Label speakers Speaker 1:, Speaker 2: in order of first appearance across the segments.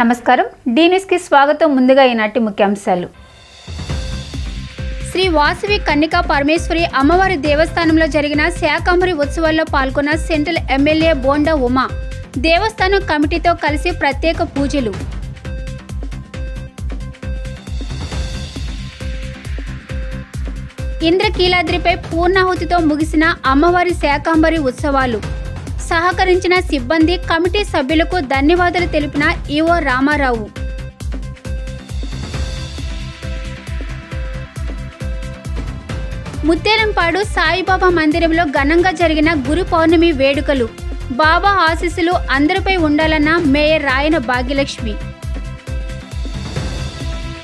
Speaker 1: నమస్కారం D news కి స్వాగతం ముందుగా ఈనాటి ముఖ్యాంశాలు శ్రీ వాసవి కన్నికా పరమేశ్వరి అమ్మవారి దేవస్థానంలో జరిగిన శాకంబరి ఉత్సవాల్లో పాల్గొన్న సెంట్రల్ ఎమ్మెల్యే బోండా ఉమా దేవస్థానం కమిటీతో కలిసి ప్రత్యేక పూజలు ఇంద్రకీలాద్రిపై పూర్ణాహుతితో ముగిసిన అమ్మవారి శాకంబరి ఉత్సవాలు సహకరించిన సిబ్బంది కమిటీ సభ్యులకు ధన్యవాదాలు తెలిపిన ఈవో రామారావు ముత్తేరంపాడు సాయిబాబా మందిరంలో ఘనంగా జరిగిన గురు పౌర్ణమి వేడుకలు బాబా ఆశీస్సులు అందరిపై ఉండాలన్న మేయర్ రాయన భాగ్యలక్ష్మి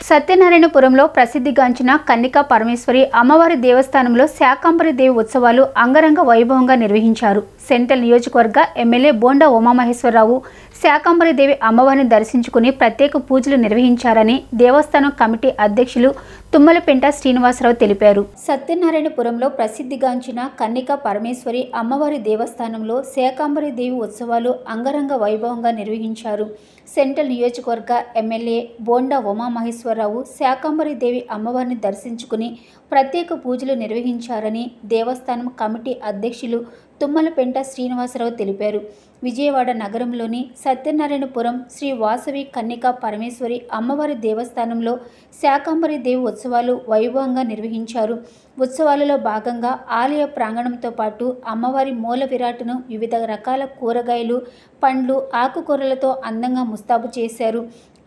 Speaker 1: సత్యనారాయణపురంలో ప్రసిద్ధిగాంచిన కన్నికా పరమేశ్వరి అమ్మవారి దేవస్థానంలో శాకంబరి దేవి ఉత్సవాలు అంగరంగ వైభవంగా నిర్వహించారు. సెంట్రల్ నియోజకవర్గ ఎమ్మెల్యే బోండా ఉమామహేశ్వరరావు శాకంబరి దేవి అమ్మవారిని దర్శించుకుని ప్రత్యేక పూజలు నిర్వహించారని దేవస్థానం కమిటీ అధ్యక్షులు తుమ్మలపెంట శ్రీనివాసరావు తెలిపారు. సత్యనారాయణపురంలో ప్రసిద్ధిగాంచిన కన్నికా పరమేశ్వరి అమ్మవారి దేవస్థానంలో శాకంబరి దేవి ఉత్సవాలు అంగరంగ వైభవంగా నిర్వహించారు. సెంట్రల్ నియోజకవర్గ ఎమ్మెల్యే బోండా ఉమామహేశ్వరరావు శాకంబరి దేవి అమ్మవారిని దర్శించుకుని ప్రత్యేక పూజలు నిర్వహించారని దేవస్థానం కమిటీ అధ్యక్షులు తుమ్మలపెంట శ్రీనివాసరావు తెలిపారు. విజయవాడ నగరంలోని సత్యనారాయణపురం శ్రీ వాసవి కన్నికా పరమేశ్వరి అమ్మవారి దేవస్థానంలో శాకంబరి దేవి ఉత్సవాలు వైభవంగా నిర్వహించారు. ఉత్సవాలలో భాగంగా ఆలయ ప్రాంగణంతో పాటు అమ్మవారి మూల విరాట్ను వివిధ రకాల కూరగాయలు, పండ్లు, ఆకుకూరలతో అందంగా ముస్తాబు చేశారు.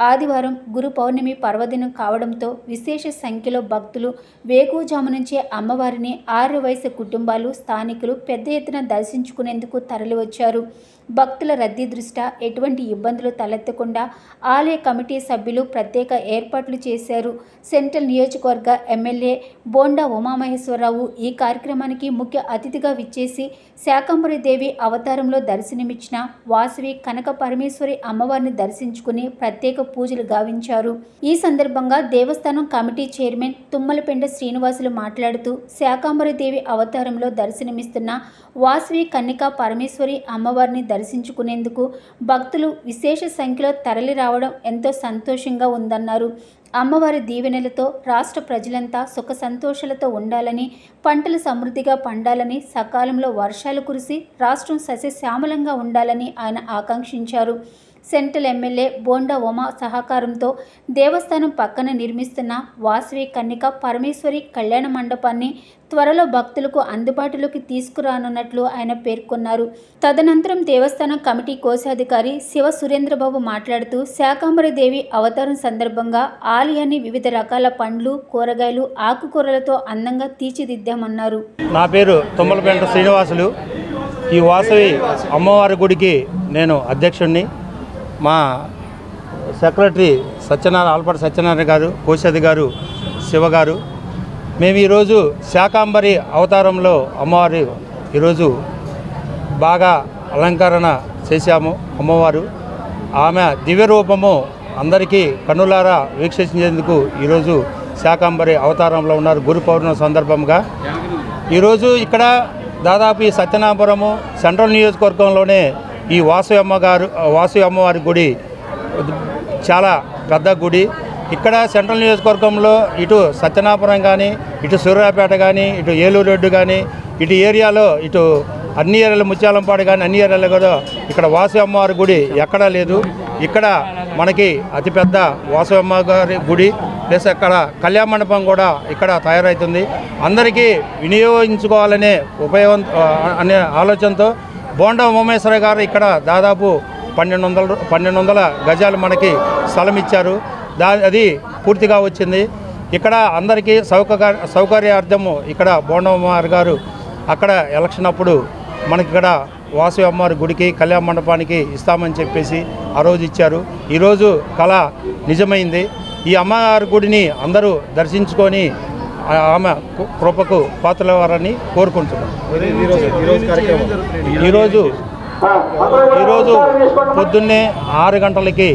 Speaker 1: ఆదివారం గురు పౌర్ణమి పర్వదినం కావడంతో విశేష సంఖ్యలో భక్తులు వేకువజాము నుంచే అమ్మవారిని ఆర్యవైశ్య కుటుంబాలు, స్థానికులు పెద్ద ఎత్తున దర్శించుకునేందుకు తరలివచ్చారు. భక్తుల రద్దీ దృష్ట్యా ఎటువంటి ఇబ్బందులు తలెత్తకుండా ఆలయ కమిటీ సభ్యులు ప్రత్యేక ఏర్పాట్లు చేశారు. సెంట్రల్ నియోజకవర్గ ఎమ్మెల్యే బోండా ఉమామహేశ్వరరావు ఈ కార్యక్రమానికి ముఖ్య అతిథిగా విచ్చేసి శాకంబరి దేవి అవతారంలో దర్శనమిచ్చిన వాసవి కనక పరమేశ్వరి అమ్మవారిని దర్శించుకుని ప్రత్యేక పూజలు గావించారు. ఈ సందర్భంగా దేవస్థానం కమిటీ చైర్మన్ తుమ్మలపెంట శ్రీనివాసులు మాట్లాడుతూ శాకంబరి దేవి అవతారంలో దర్శనమిస్తున్న వాసవి కన్నికా పరమేశ్వరి అమ్మవారిని దర్శించుకునేందుకు భక్తులు విశేష సంఖ్యలో తరలి రావడం ఎంతో సంతోషంగా ఉందన్నారు. అమ్మవారి దీవెనలతో రాష్ట్ర ప్రజలంతా సుఖ సంతోషాలతో ఉండాలని, పంటలు సమృద్ధిగా పండాలని, సకాలంలో వర్షాలు కురిసి రాష్ట్రం సస్యశ్యామలంగా ఉండాలని ఆయన ఆకాంక్షించారు. సెంట్రల్ ఎమ్మెల్యే బోండా ఉమా సహకారంతో దేవస్థానం పక్కన నిర్మిస్తున్న వాసవి కన్నికా పరమేశ్వరి కళ్యాణ మండపాన్ని త్వరలో భక్తులకు అందుబాటులోకి తీసుకురానున్నట్లు ఆయన పేర్కొన్నారు. తదనంతరం దేవస్థానం కమిటీ కోశాధికారి శివ సురేంద్రబాబు మాట్లాడుతూ శాకంబరి దేవి అవతారం సందర్భంగా ఆలయాన్ని వివిధ రకాల పండ్లు, కూరగాయలు, ఆకుకూరలతో అందంగా తీర్చిదిద్దామన్నారు.
Speaker 2: నా పేరు తుమ్మలపెంట శ్రీనివాసులు. ఈ వాసవి అమ్మవారి గుడికి నేను అధ్యక్షుడిని. మా సెక్రటరీ ఆల్పాటి సత్యనారాయణ గారు, కోశాధికారి శివ గారు. మేము ఈరోజు శాకంబరి అవతారంలో అమ్మవారి ఈరోజు బాగా అలంకరణ చేశాము. అమ్మవారు ఆమె దివ్య రూపము అందరికీ కన్నులారా వీక్షించేందుకు ఈరోజు శాకంబరి అవతారంలో ఉన్నారు. గురు పౌర్ణమి సందర్భంగా ఈరోజు ఇక్కడ దాదాపు ఈ సత్యనారాయణపురము సెంట్రల్ నియోజకవర్గంలోనే ఈ వాసవి అమ్మవారి గుడి చాలా పెద్ద గుడి. ఇక్కడ సెంట్రల్ నియోజకవర్గంలో ఇటు సత్యనారాయణపురం కానీ, ఇటు సూర్యాపేట కానీ, ఇటు ఏలూరు రోడ్డు కానీ, ఇటు ఏరియాలో ఇటు అన్ని ఏరియాలు ముత్యాలంపాడు కానీ అన్ని ఏరియాలో కూడా ఇక్కడ వాసవి అమ్మవారి గుడి ఎక్కడా లేదు. ఇక్కడ మనకి అతిపెద్ద వాసవి అమ్మవారి గుడి ప్లస్ అక్కడ కళ్యాణ మండపం కూడా ఇక్కడ తయారవుతుంది. అందరికీ వినియోగించుకోవాలనే ఉపయోగం అనే ఆలోచనతో బోండా ఉమామహేశ్వర గారు ఇక్కడ దాదాపు 1200 గజాలు మనకి స్థలం ఇచ్చారు. అది పూర్తిగా వచ్చింది. ఇక్కడ అందరికీ సౌకర్యార్థము ఇక్కడ బోండా ఉమామహేశ్వర గారు అక్కడ ఎలక్షన్ అప్పుడు మనకి ఇక్కడ వాసవి అమ్మవారి గుడికి కళ్యాణ మండపానికి ఇస్తామని చెప్పేసి ఆ రోజు ఇచ్చారు. ఈరోజు కళ నిజమైంది. ఈ అమ్మవారి గుడిని అందరూ దర్శించుకొని ఆమె కృపకు పాత్రలవారని కోరుకుంటున్నాం. ఈరోజు పొద్దున్నే 6 గంటలకి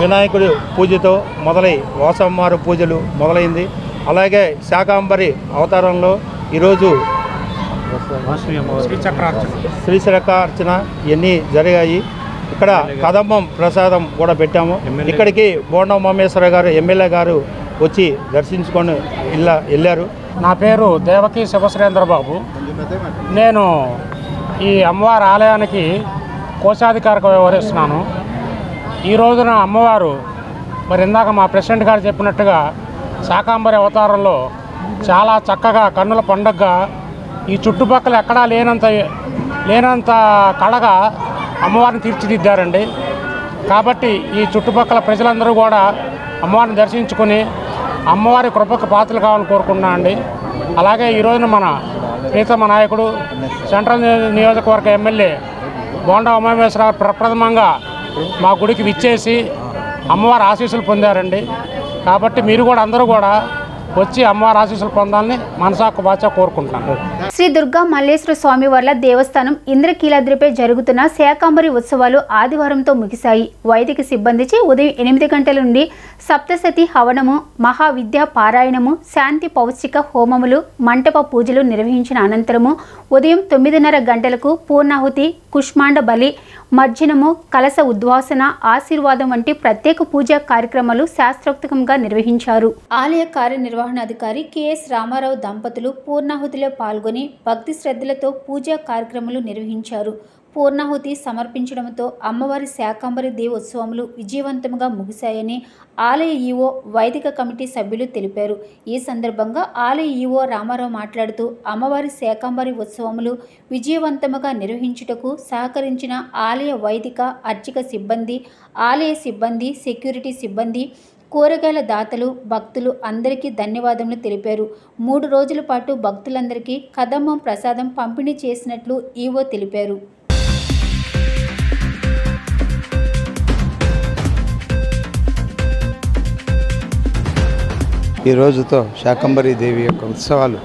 Speaker 2: వినాయకుడి పూజతో మొదలై వాసమ్మవారి పూజలు మొదలైంది. అలాగే శాకంబరి అవతారంలో ఈరోజు శ్రీచక్రార్చన ఇవన్నీ జరిగాయి. ఇక్కడ కదంబం ప్రసాదం కూడా పెట్టాము. ఇక్కడికి బోండా ఉమామహేశ్వర గారు ఎమ్మెల్యే గారు వచ్చి దర్శించుకొని వెళ్ళారు.
Speaker 3: నా పేరు దేవకి శివశ్రేంద్రబాబు. నేను ఈ అమ్మవారి ఆలయానికి కోశాధికారిగా వ్యవహరిస్తున్నాను. ఈ రోజున అమ్మవారు మరి ఇందాక మా ప్రెసిడెంట్ గారు చెప్పినట్టుగా శాకాంబరి అవతారంలో చాలా చక్కగా కన్నుల పండుగగా ఈ చుట్టుపక్కల ఎక్కడా లేనంత కళగా అమ్మవారిని తీర్చిదిద్దారండి. కాబట్టి ఈ చుట్టుపక్కల ప్రజలందరూ కూడా అమ్మవారిని దర్శించుకొని అమ్మవారి కృపకు పాత్రలు కావాలని కోరుకుంటున్నాను అండి. అలాగే ఈ రోజున మన ప్రీతమ నాయకుడు సెంట్రల్ నియోజకవర్గ ఎమ్మెల్యే బోండా ఉమామహేశ్వర గారు ప్రప్రథమంగా మా గుడికి విచ్చేసి అమ్మవారి ఆశీస్సులు పొందారండి. కాబట్టి మీరు కూడా అందరూ కూడా వచ్చి అమ్మవారి ఆశీస్సులు పొందాలని మనసాకు వాచా కోరుకుంటున్నాను.
Speaker 1: శ్రీ దుర్గా మల్లేశ్వర స్వామి వార్ల దేవస్థానం ఇంద్రకీలాద్రిపై జరుగుతున్న శాకాంబరి ఉత్సవాలు ఆదివారంతో ముగిశాయి. వైదిక సిబ్బందిచే ఉదయం 8 గంటల నుండి సప్తశతి హవనము, మహావిద్యా పారాయణము, శాంతి పౌష్టిక హోమములు, మంటప పూజలు నిర్వహించిన అనంతరము ఉదయం 9:30 గంటలకు పూర్ణాహుతి, కుష్మాండ బలి, మర్జనము, కలశ ఉద్వాసన, ఆశీర్వాదం వంటి ప్రత్యేక పూజా కార్యక్రమాలు శాస్త్రోక్తంగా నిర్వహించారు. ఆలయ కార్యనిర్వహణాధికారి కెఎస్ రామారావు దంపతులు పూర్ణాహుతిలో పాల్గొని భక్తి శ్రద్ధలతో పూజా కార్యక్రమాలు నిర్వహించారు. పూర్ణాహుతి సమర్పించడంతో అమ్మవారి శాకాంబరి దేవోత్సవములు విజయవంతంగా ముగిశాయని ఆలయ ఈవో, వైదిక కమిటీ సభ్యులు తెలిపారు. ఈ సందర్భంగా ఆలయ ఈవో రామారావు మాట్లాడుతూ అమ్మవారి శాకాంబరి ఉత్సవములు విజయవంతంగా నిర్వహించుటకు సహకరించిన ఆలయ వైదిక, అర్చక సిబ్బంది, ఆలయ సిబ్బంది, సెక్యూరిటీ సిబ్బంది, కూరగాయల దాతలు, భక్తులు అందరికీ ధన్యవాదములు తెలిపారు. 3 రోజుల పాటు భక్తులందరికీ కదంబం ప్రసాదం పంపిణీ చేసినట్లు ఈవో తెలిపారు.
Speaker 4: ఈ రోజుతో శాకంబరి దేవి యొక్క ఉత్సవాలు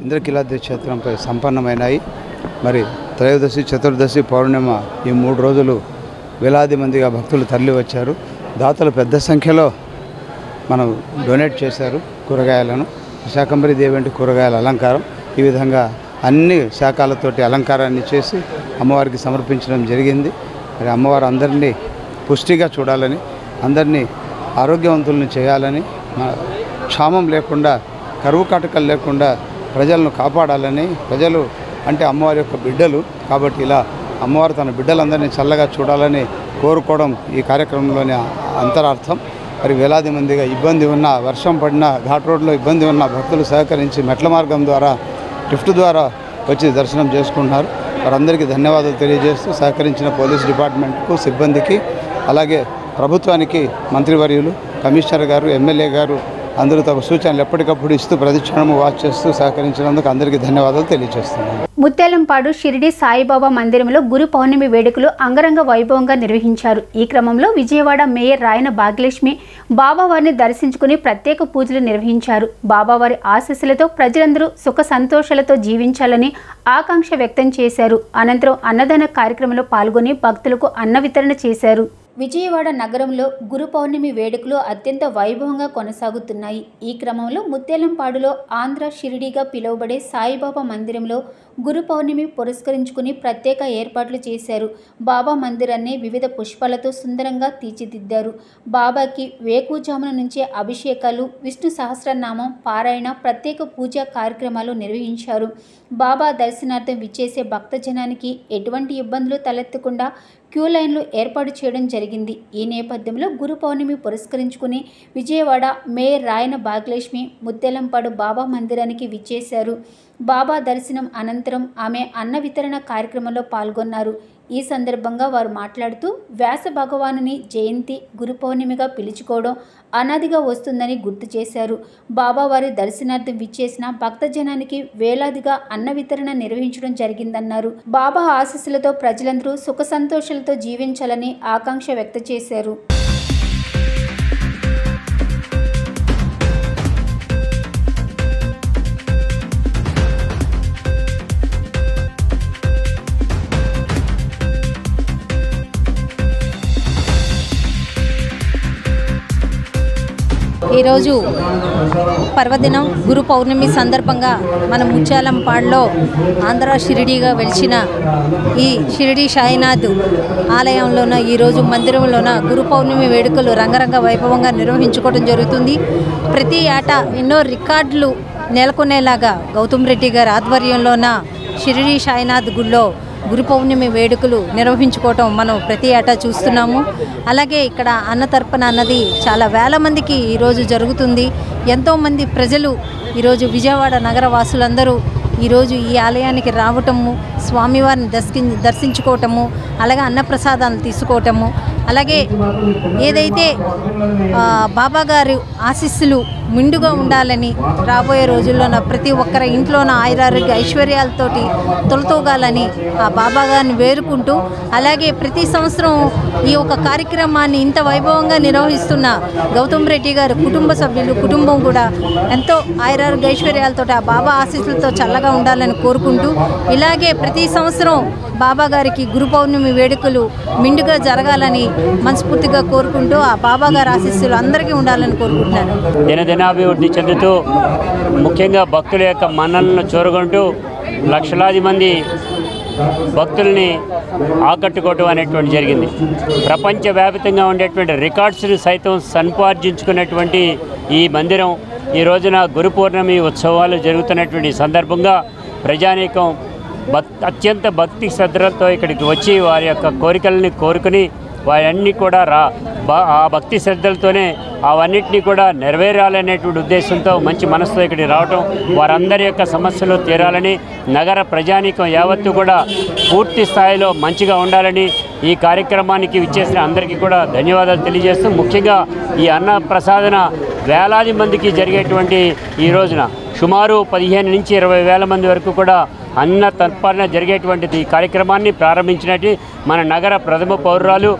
Speaker 4: ఇంద్రకీలాద్రి క్షేత్రంపై సంపన్నమైనాయి. మరి త్రయోదశి, చతుర్దశి, పౌర్ణిమ ఈ 3 రోజులు వేలాది మందిగా భక్తులు తరలి వచ్చారు. దాతలు పెద్ద సంఖ్యలో మనం డొనేట్ చేశారు కూరగాయలను. శాకంబరి దేవి అంటే కూరగాయల అలంకారం. ఈ విధంగా అన్ని శాఖలతోటి అలంకారాన్ని చేసి అమ్మవారికి సమర్పించడం జరిగింది. మరి అమ్మవారు అందరినీ పుష్టిగా చూడాలని, అందరినీ ఆరోగ్యవంతులను చేయాలని, క్షామం లేకుండా, కరువు కాటకాలు లేకుండా ప్రజలను కాపాడాలని. ప్రజలు అంటే అమ్మవారి యొక్క బిడ్డలు కాబట్టి ఇలా అమ్మవారు తన బిడ్డలందరినీ చల్లగా చూడాలని కోరుకోవడం ఈ కార్యక్రమంలోని అంతరార్థం. మరి వేలాది మందిగా ఇబ్బంది ఉన్న, వర్షం పడిన, ఘాట్ రోడ్లో ఇబ్బంది ఉన్న భక్తులు సహకరించి మెట్ల మార్గం ద్వారా, లిఫ్ట్ ద్వారా వచ్చి దర్శనం చేసుకుంటున్నారు. వారందరికీ ధన్యవాదాలు తెలియజేస్తూ సహకరించిన పోలీస్ డిపార్ట్మెంట్కు, సిబ్బందికి, అలాగే ప్రభుత్వానికి, మంత్రివర్యులు, కమిషనర్ గారు, ఎమ్మెల్యే గారు అందరూ తమ సూచనలు ఎప్పటికప్పుడు ఇస్తూ ప్రతిక్షణము వాచ్ చేస్తూ సహకరించినందుకు అందరికీ ధన్యవాదాలు తెలియజేస్తున్నాను.
Speaker 1: ముత్యాలంపాడు షిరిడి సాయిబాబా మందిరంలో గురు పౌర్ణమి వేడుకలు అంగరంగ వైభవంగా నిర్వహించారు. ఈ క్రమంలో విజయవాడ మేయర్ రాయన భాగ్యలక్ష్మి బాబావారిని దర్శించుకుని ప్రత్యేక పూజలు నిర్వహించారు. బాబావారి ఆశీస్సులతో ప్రజలందరూ సుఖ సంతోషాలతో జీవించాలని ఆకాంక్ష వ్యక్తం చేశారు. అనంతరం అన్నదాన కార్యక్రమంలో పాల్గొని భక్తులకు అన్న వితరణ చేశారు. విజయవాడ నగరంలో గురు పౌర్ణమి వేడుకలు అత్యంత వైభవంగా కొనసాగుతున్నాయి. ఈ క్రమంలో ముత్యాలంపాడులో ఆంధ్ర షిరిడిగా పిలువబడే సాయిబాబా మందిరంలో గురు పౌర్ణమి పురస్కరించుకుని ప్రత్యేక ఏర్పాట్లు చేశారు. బాబా మందిరాన్ని వివిధ పుష్పాలతో సుందరంగా తీర్చిదిద్దారు. బాబాకి వేకువజామున నుంచే అభిషేకాలు, విష్ణు సహస్రనామం పారాయణ, ప్రత్యేక పూజా కార్యక్రమాలు నిర్వహించారు. బాబా దర్శనార్థం విచ్చేసే భక్తజనానికి ఎటువంటి ఇబ్బందులు తలెత్తకుండా క్యూ లైన్లు ఏర్పాటు చేయడం జరిగింది. ఈ నేపథ్యంలో గురు పౌర్ణమి పురస్కరించుకుని విజయవాడ మేయర్ రాయన భాగ్యలక్ష్మి ముత్యాలంపాడు బాబా మందిరానికి విచ్చేశారు. బాబా దర్శనం అనంతరం ఆమె అన్న వితరణ కార్యక్రమంలో పాల్గొన్నారు. ఈ సందర్భంగా వారు మాట్లాడుతూ వ్యాస భగవానుని జయంతి గురు పౌర్ణమిగా పిలుచుకోవడం అనాదిగా వస్తుందని గుర్తు చేశారు. బాబావారి దర్శనార్థం విచ్చేసిన భక్తజనానికి వేలాదిగా అన్న వితరణ నిర్వహించడం జరిగిందన్నారు. బాబా ఆశీస్సులతో ప్రజలందరూ సుఖ సంతోషాలతో జీవించాలని ఆకాంక్ష వ్యక్తం చేశారు.
Speaker 5: ఈరోజు పర్వదినం గురు పౌర్ణమి సందర్భంగా మన ముత్యాలంపాడులో ఆంధ్ర షిరిడీగా వెలిసిన ఈ షిరిడీ సాయినాథ్ ఆలయంలోన ఈరోజు మందిరంలోన గురు పౌర్ణమి వేడుకలు రంగరంగ వైభవంగా నిర్వహించుకోవడం జరుగుతుంది. ప్రతి ఏటా ఎన్నో రికార్డులు నెలకొనేలాగా గౌతమ్ రెడ్డి గారి ఆధ్వర్యంలోన షిరిడీ సాయినాథ్ గుడిలో గురు పౌర్ణమి వేడుకలు నిర్వహించుకోవటం మనం ప్రతి ఏటా చూస్తున్నాము. అలాగే ఇక్కడ అన్నతర్పణ అన్నది చాలా వేల మందికి ఈరోజు జరుగుతుంది. ఎంతోమంది ప్రజలు ఈరోజు విజయవాడ నగర వాసులందరూ ఈరోజు ఈ ఆలయానికి రావటము, స్వామివారిని దర్శించుకోవటము, అలాగే అన్నప్రసాదాలు తీసుకోవటము, అలాగే ఏదైతే బాబా గారి ఆశీస్సులు మిండుగా ఉండాలని రాబోయే రోజుల్లో ప్రతి ఒక్కరి ఇంట్లోన ఆయురారోగ్య ఐశ్వర్యాలతోటి తొలతూగాలని ఆ బాబా గారిని వేరుకుంటూ, అలాగే ప్రతి సంవత్సరం ఈ ఒక కార్యక్రమాన్ని ఇంత వైభవంగా నిర్వహిస్తున్న గౌతమ్ రెడ్డి గారు కుటుంబ సభ్యులు కుటుంబం కూడా ఎంతో ఆయురారోగ్య ఐశ్వర్యాలతో ఆ బాబా ఆశీస్సులతో చల్లగా ఉండాలని కోరుకుంటూ, ఇలాగే ప్రతి సంవత్సరం బాబా గారికి గురు పౌర్ణమి వేడుకలు మిండుగా జరగాలని మనస్ఫూర్తిగా కోరుకుంటూ ఆ బాబా గారి ఆశీస్సులు అందరికీ ఉండాలని కోరుకుంటున్నాను.
Speaker 6: దినదినాభివృద్ధి చెందుతూ ముఖ్యంగా భక్తుల యొక్క మన్ననలను చూరగొంటూ లక్షలాది మంది భక్తుల్ని ఆకట్టుకోవటం అనేటువంటి జరిగింది. ప్రపంచవ్యాప్తంగా ఉండేటువంటి రికార్డ్స్ని సైతం సంపార్జించుకున్నటువంటి ఈ మందిరం ఈ రోజున గురు పౌర్ణమి ఉత్సవాలు జరుగుతున్నటువంటి సందర్భంగా ప్రజానీకం అత్యంత భక్తి శ్రద్ధలతో ఇక్కడికి వచ్చి వారి యొక్క కోరికలని కోరుకుని వారన్నీ కూడా ఆ భక్తి శ్రద్ధలతోనే అవన్నిటినీ కూడా నెరవేరాలనేటువంటి ఉద్దేశంతో మంచి మనసుతో ఇక్కడికి రావటం, వారందరి యొక్క సమస్యలు తీరాలని, నగర ప్రజానీకం యావత్తు కూడా పూర్తి స్థాయిలో మంచిగా ఉండాలని ఈ కార్యక్రమానికి విచ్చేసిన అందరికీ కూడా ధన్యవాదాలు తెలియజేస్తూ, ముఖ్యంగా ఈ అన్న ప్రసాదన వేలాది మందికి జరిగేటువంటి ఈ రోజున సుమారు 15 నుంచి 20 వేల మంది వరకు కూడా అన్న తర్పణ జరిగేటువంటి ఈ కార్యక్రమాన్ని ప్రారంభించినట్టు మన నగర ప్రథమ పౌరురాలు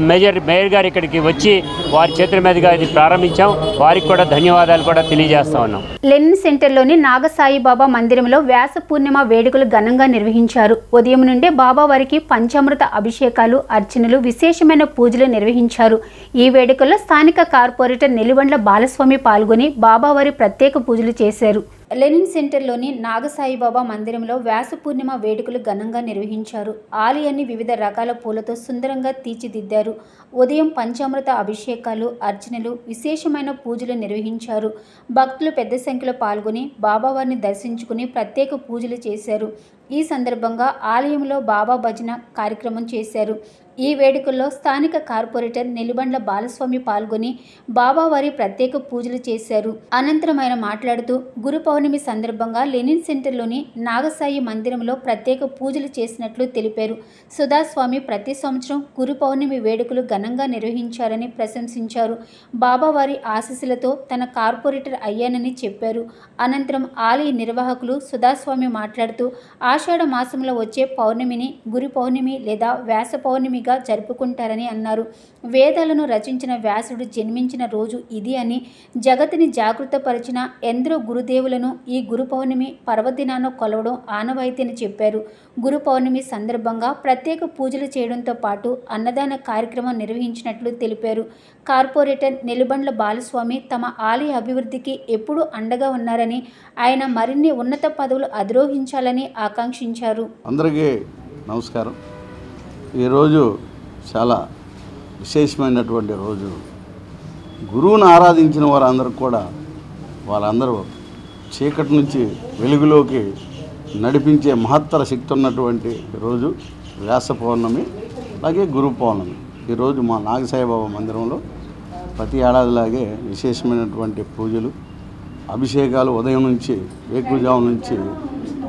Speaker 6: మేయర్ గారు ఇక్కడికి వచ్చి వారి చేతుల మీదుగా ఇది ప్రారంభించాం. వారికి కూడా ధన్యవాదాలు కూడా తెలియజేస్తా ఉన్నాం.
Speaker 1: లెనిన్ సెంటర్లోని నాగసాయిబాబా మందిరంలో వ్యాస పూర్ణిమ వేడుకలు ఘనంగా నిర్వహించారు. ఉదయం నుండే బాబా వారికి పంచామృత అభిషేకాలు, అర్చనలు, విశేషమైన పూజలు నిర్వహించారు. ఈ వేడుకల్లో స్థానిక కార్పొరేటర్ నెల్లిబండ్ల బాలస్వామి పాల్గొని బాబావారి ప్రత్యేక పూజలు చేశారు. లెనిన్ సెంటర్లోని నాగసాయిబాబా మందిరంలో వ్యాస పూర్ణిమ వేడుకలు ఘనంగా నిర్వహించారు. ఆలయాన్ని వివిధ రకాల పూలతో సుందరంగా తీర్చిదిద్దారు. ఉదయం పంచామృత అభిషేకాలు, అర్చనలు, విశేషమైన పూజలు నిర్వహించారు. భక్తులు పెద్ద సంఖ్యలో పాల్గొని బాబావారిని దర్శించుకుని ప్రత్యేక పూజలు చేశారు. ఈ సందర్భంగా ఆలయంలో బాబా భజన కార్యక్రమం చేశారు. ఈ వేడుకల్లో స్థానిక కార్పొరేటర్ నెల్లిబండ్ల బాలస్వామి పాల్గొని బాబావారి ప్రత్యేక పూజలు చేశారు. అనంతరం ఆయన మాట్లాడుతూ గురు పౌర్ణమి సందర్భంగా లెనిన్ సెంటర్లోని నాగసాయి మందిరంలో ప్రత్యేక పూజలు చేసినట్లు తెలిపారు. సుధాస్వామి ప్రతి సంవత్సరం గురు పౌర్ణమి వేడుకలు ఘనంగా నిర్వహించారని ప్రశంసించారు. బాబావారి ఆశీస్సులతో తన కార్పొరేటర్ అయ్యానని చెప్పారు. అనంతరం ఆలయ నిర్వాహకులు సుధాస్వామి మాట్లాడుతూ ఆషాఢ మాసంలో వచ్చే పౌర్ణమిని గురు పౌర్ణమి లేదా వ్యాస పౌర్ణమిగా జరుపుకుంటారని అన్నారు. వేదాలను రచించిన వ్యాసుడు జన్మించిన రోజు ఇది అని, జగతిని జాగృతపరిచిన ఎందరో గురుదేవులను ఈ గురు పౌర్ణమి పర్వదినాన కొలవడం ఆనవాయితీ అని చెప్పారు. గురు పౌర్ణమి సందర్భంగా ప్రత్యేక పూజలు చేయడంతో పాటు అన్నదాన కార్యక్రమం నిర్వహించినట్లు తెలిపారు. కార్పొరేటర్ నెల్లిబండ్ల బాలస్వామి తమ ఆలయ అభివృద్ధికి ఎప్పుడూ అండగా ఉన్నారని, ఆయన మరిన్ని ఉన్నత పదవులు అధిరోహించాలని ఆకాంక్షించారు.
Speaker 7: అందరికీ నమస్కారం. ఈరోజు చాలా విశేషమైనటువంటి రోజు. గురువును ఆరాధించిన వారందరూ కూడా వాళ్ళందరూ చీకటి నుంచి వెలుగులోకి నడిపించే మహత్తర శక్తి ఉన్నటువంటి రోజు వ్యాస పౌర్ణమి, అలాగే గురు పౌర్ణమి. ఈరోజు మా నాగసాయిబాబా మందిరంలో ప్రతి ఏడాదిలాగే విశేషమైనటువంటి పూజలు, అభిషేకాలు ఉదయం నుంచి వేకుజాము నుంచి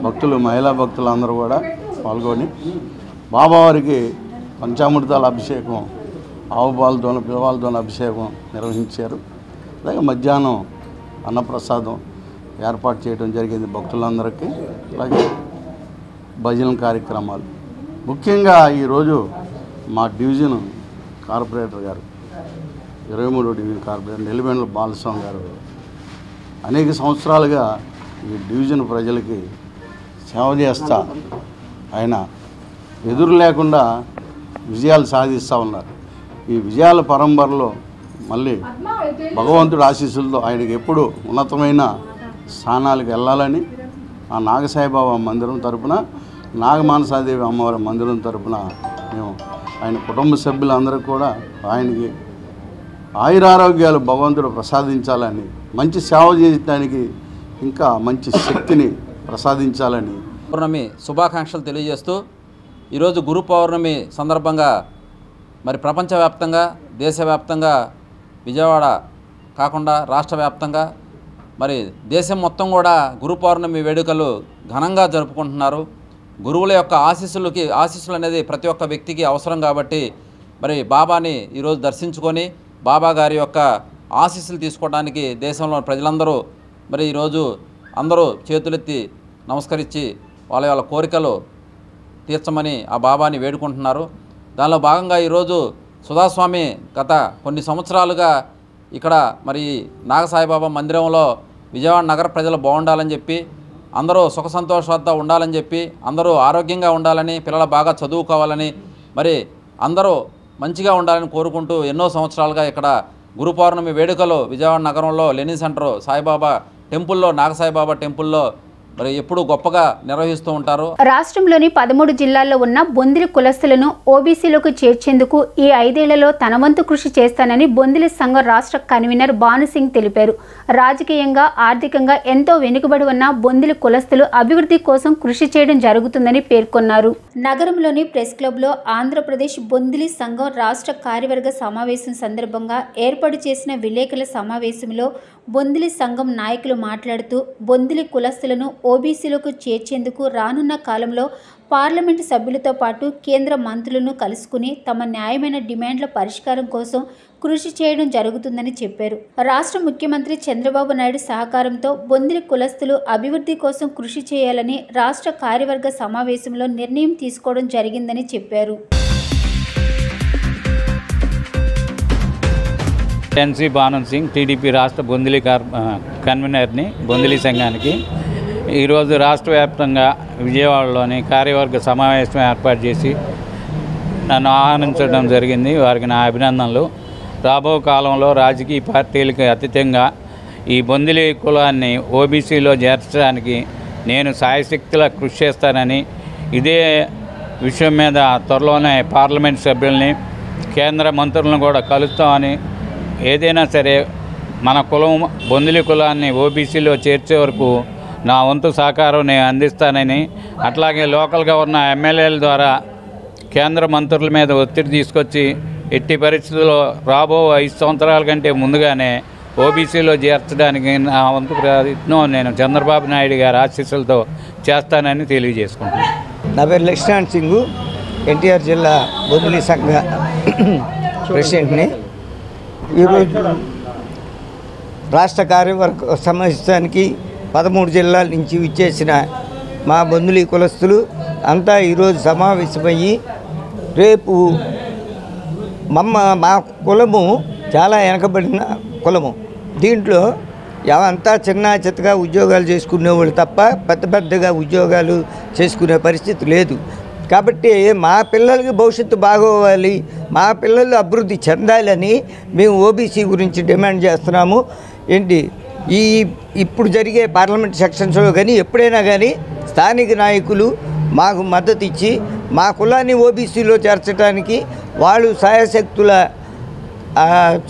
Speaker 7: భక్తులు, మహిళా భక్తులు అందరూ కూడా పాల్గొని బాబావారికి పంచామృతాల అభిషేకం, ఆవు పాలతోన పిల్లవాళ్ళతోన అభిషేకం నిర్వహించారు. అలాగే మధ్యాహ్నం అన్నప్రసాదం ఏర్పాటు చేయడం జరిగింది భక్తులందరికీ. అలాగే భజన కార్యక్రమాలు. ముఖ్యంగా ఈరోజు మా డివిజన్ కార్పొరేటర్ గారు, 23వ డివిజన్ కార్పొరేటర్ నెల్లిబండ్ల బాలస్వామి గారు అనేక సంవత్సరాలుగా ఈ డివిజన్ ప్రజలకి సేవ చేస్తా ఆయన ఎదురు లేకుండా విజయాలు సాధిస్తూ ఉన్నారు. ఈ విజయాల పరంపరలో మళ్ళీ భగవంతుడి ఆశీస్సులతో ఆయనకి ఎప్పుడు ఉన్నతమైన స్థానాలకు వెళ్ళాలని ఆ నాగసాయిబాబా మందిరం తరపున నాగమానసాదేవి అమ్మవారి మందిరం తరపున మేము ఆయన కుటుంబ సభ్యులందరికీ కూడా ఆయనకి ఆయురారోగ్యాలు భగవంతుడు ప్రసాదించాలని, మంచి సేవ చేయడానికి ఇంకా మంచి శక్తిని ప్రసాదించాలని
Speaker 8: పౌర్ణమి శుభాకాంక్షలు తెలియజేస్తూ ఈరోజు గురు పౌర్ణమి సందర్భంగా మరి ప్రపంచవ్యాప్తంగా, దేశవ్యాప్తంగా, విజయవాడ కాకుండా రాష్ట్ర వ్యాప్తంగా మరి దేశం మొత్తం కూడా గురు పౌర్ణమి వేడుకలు ఘనంగా జరుపుకుంటున్నారు. గురువుల యొక్క ఆశీస్సులు అనేది ప్రతి ఒక్క వ్యక్తికి అవసరం కాబట్టి మరి బాబాని ఈరోజు దర్శించుకొని బాబా గారి యొక్క ఆశీస్సులు తీసుకోవడానికి దేశంలో ప్రజలందరూ మరి ఈరోజు అందరూ చేతులెత్తి నమస్కరించి వాళ్ళ కోరికలు తీర్చమని ఆ బాబాని వేడుకుంటున్నారు. దానిలో భాగంగా ఈరోజు సుధాస్వామి గత కొన్ని సంవత్సరాలుగా ఇక్కడ మరి నాగసాయిబాబా మందిరంలో విజయవాడ నగర ప్రజలు బాగుండాలని చెప్పి, అందరూ సుఖ సంతోషాలతో ఉండాలని చెప్పి, అందరూ ఆరోగ్యంగా ఉండాలని, పిల్లలు బాగా చదువుకోవాలని, మరి అందరూ మంచిగా ఉండాలని కోరుకుంటూ ఎన్నో సంవత్సరాలుగా ఇక్కడ గురు పౌర్ణమి వేడుకలు విజయవాడ నగరంలో లెనిన్ సెంటర్ సాయిబాబా టెంపుల్లో, నాగసాయిబాబా టెంపుల్లో మరి ఎప్పుడూ గొప్పగా నిర్వహిస్తూ ఉంటారు.
Speaker 1: రాష్ట్రంలోని 13 జిల్లాల్లో ఉన్న బొందిలి కులస్తులను ఓబీసీలోకి చేర్చేందుకు ఈ 5 ఏళ్లలో తన వంతు కృషి చేస్తానని బొందిలి సంఘం రాష్ట్ర కన్వీనర్ భానుసింగ్ తెలిపారు. రాజకీయంగా, ఆర్థికంగా ఎంతో వెనుకబడి ఉన్న బొందిలి కులస్తులు అభివృద్ధి కోసం కృషి చేయడం జరుగుతుందని పేర్కొన్నారు. నగరంలోని ప్రెస్ క్లబ్లో ఆంధ్రప్రదేశ్ బొందిలి సంఘం రాష్ట్ర కార్యవర్గ సమావేశం సందర్భంగా ఏర్పాటు చేసిన విలేకరుల సమావేశంలో బొందిలి సంఘం నాయకులు మాట్లాడుతూ బొందిలి కులస్తులను ఓబీసీలకు చేర్చేందుకు రానున్న కాలంలో పార్లమెంటు సభ్యులతో పాటు కేంద్ర మంత్రులను కలుసుకుని తమ న్యాయమైన డిమాండ్ల పరిష్కారం కోసం కృషి చేయడం జరుగుతుందని చెప్పారు. రాష్ట్ర ముఖ్యమంత్రి చంద్రబాబు నాయుడు సహకారంతో బొందిలి కులస్తులు అభివృద్ధి కోసం కృషి చేయాలని రాష్ట్ర కార్యవర్గ సమావేశంలో నిర్ణయం తీసుకోవడం జరిగిందని చెప్పారు.
Speaker 9: ఎన్సీ భాను సింగ్, టీడీపీ రాష్ట్ర బొందిలి కన్వీనర్ని బొందిలి సంఘానికి. ఈరోజు రాష్ట్ర వ్యాప్తంగా విజయవాడలోని కార్యవర్గ సమావేశం ఏర్పాటు చేసి నన్ను ఆహ్వానించడం జరిగింది. వారికి నా అభినందనలు. రాబో కాలంలో రాజకీయ పార్టీలకు అతీతంగా ఈ బొందిలి కులాన్ని ఓబీసీలో చేర్చడానికి నేను సాయశక్తిలా కృషి చేస్తానని, ఇదే విషయం మీద త్వరలోనే పార్లమెంట్ సభ్యుల్ని, కేంద్ర మంత్రులను కూడా కలుస్తామని, ఏదైనా సరే మన కులం బొందిలి కులాన్ని ఓబీసీలో చేర్చే వరకు నా వంతు సహకారం నేను అందిస్తానని, అట్లాగే లోకల్గా ఉన్న ఎమ్మెల్యేల ద్వారా కేంద్ర మంత్రుల మీద ఒత్తిడి తీసుకొచ్చి ఎట్టి పరిస్థితుల్లో రాబో 5 సంవత్సరాల కంటే ముందుగానే ఓబీసీలో చేర్చడానికి నా వంతు ప్రయత్నం నేను చంద్రబాబు నాయుడు గారి ఆశీస్సులతో చేస్తానని తెలియజేసుకుంటున్నాను.
Speaker 10: నా పేరు లక్ష్మణ్ సింగ్, ఎన్టీఆర్ జిల్లా బొందిలి సంఘ ప్రెసిడెంట్ని. ఈరోజు రాష్ట్ర కార్యవర్గ సమావేశానికి 13 జిల్లాల నుంచి విచ్చేసిన మా బొందిలి కులస్తులు అంతా ఈరోజు సమావేశమయ్యి రేపు మా కులము చాలా వెనకబడిన కులము. దీంట్లో అంతా చిన్న చిత్తగా ఉద్యోగాలు చేసుకునేవాళ్ళు తప్ప పెద్దగా ఉద్యోగాలు చేసుకునే పరిస్థితి లేదు. కాబట్టి మా పిల్లలకి భవిష్యత్తు బాగోవాలి, మా పిల్లలు అభివృద్ధి చెందాలని మేము ఓబీసీ గురించి డిమాండ్ చేస్తున్నాము. ఇప్పుడు జరిగే పార్లమెంట్ సెక్షన్స్లో కానీ ఎప్పుడైనా కానీ స్థానిక నాయకులు మాకు మద్దతు ఇచ్చి మా కులాన్ని ఓబీసీలో చేర్చడానికి వాళ్ళు సాయశక్తుల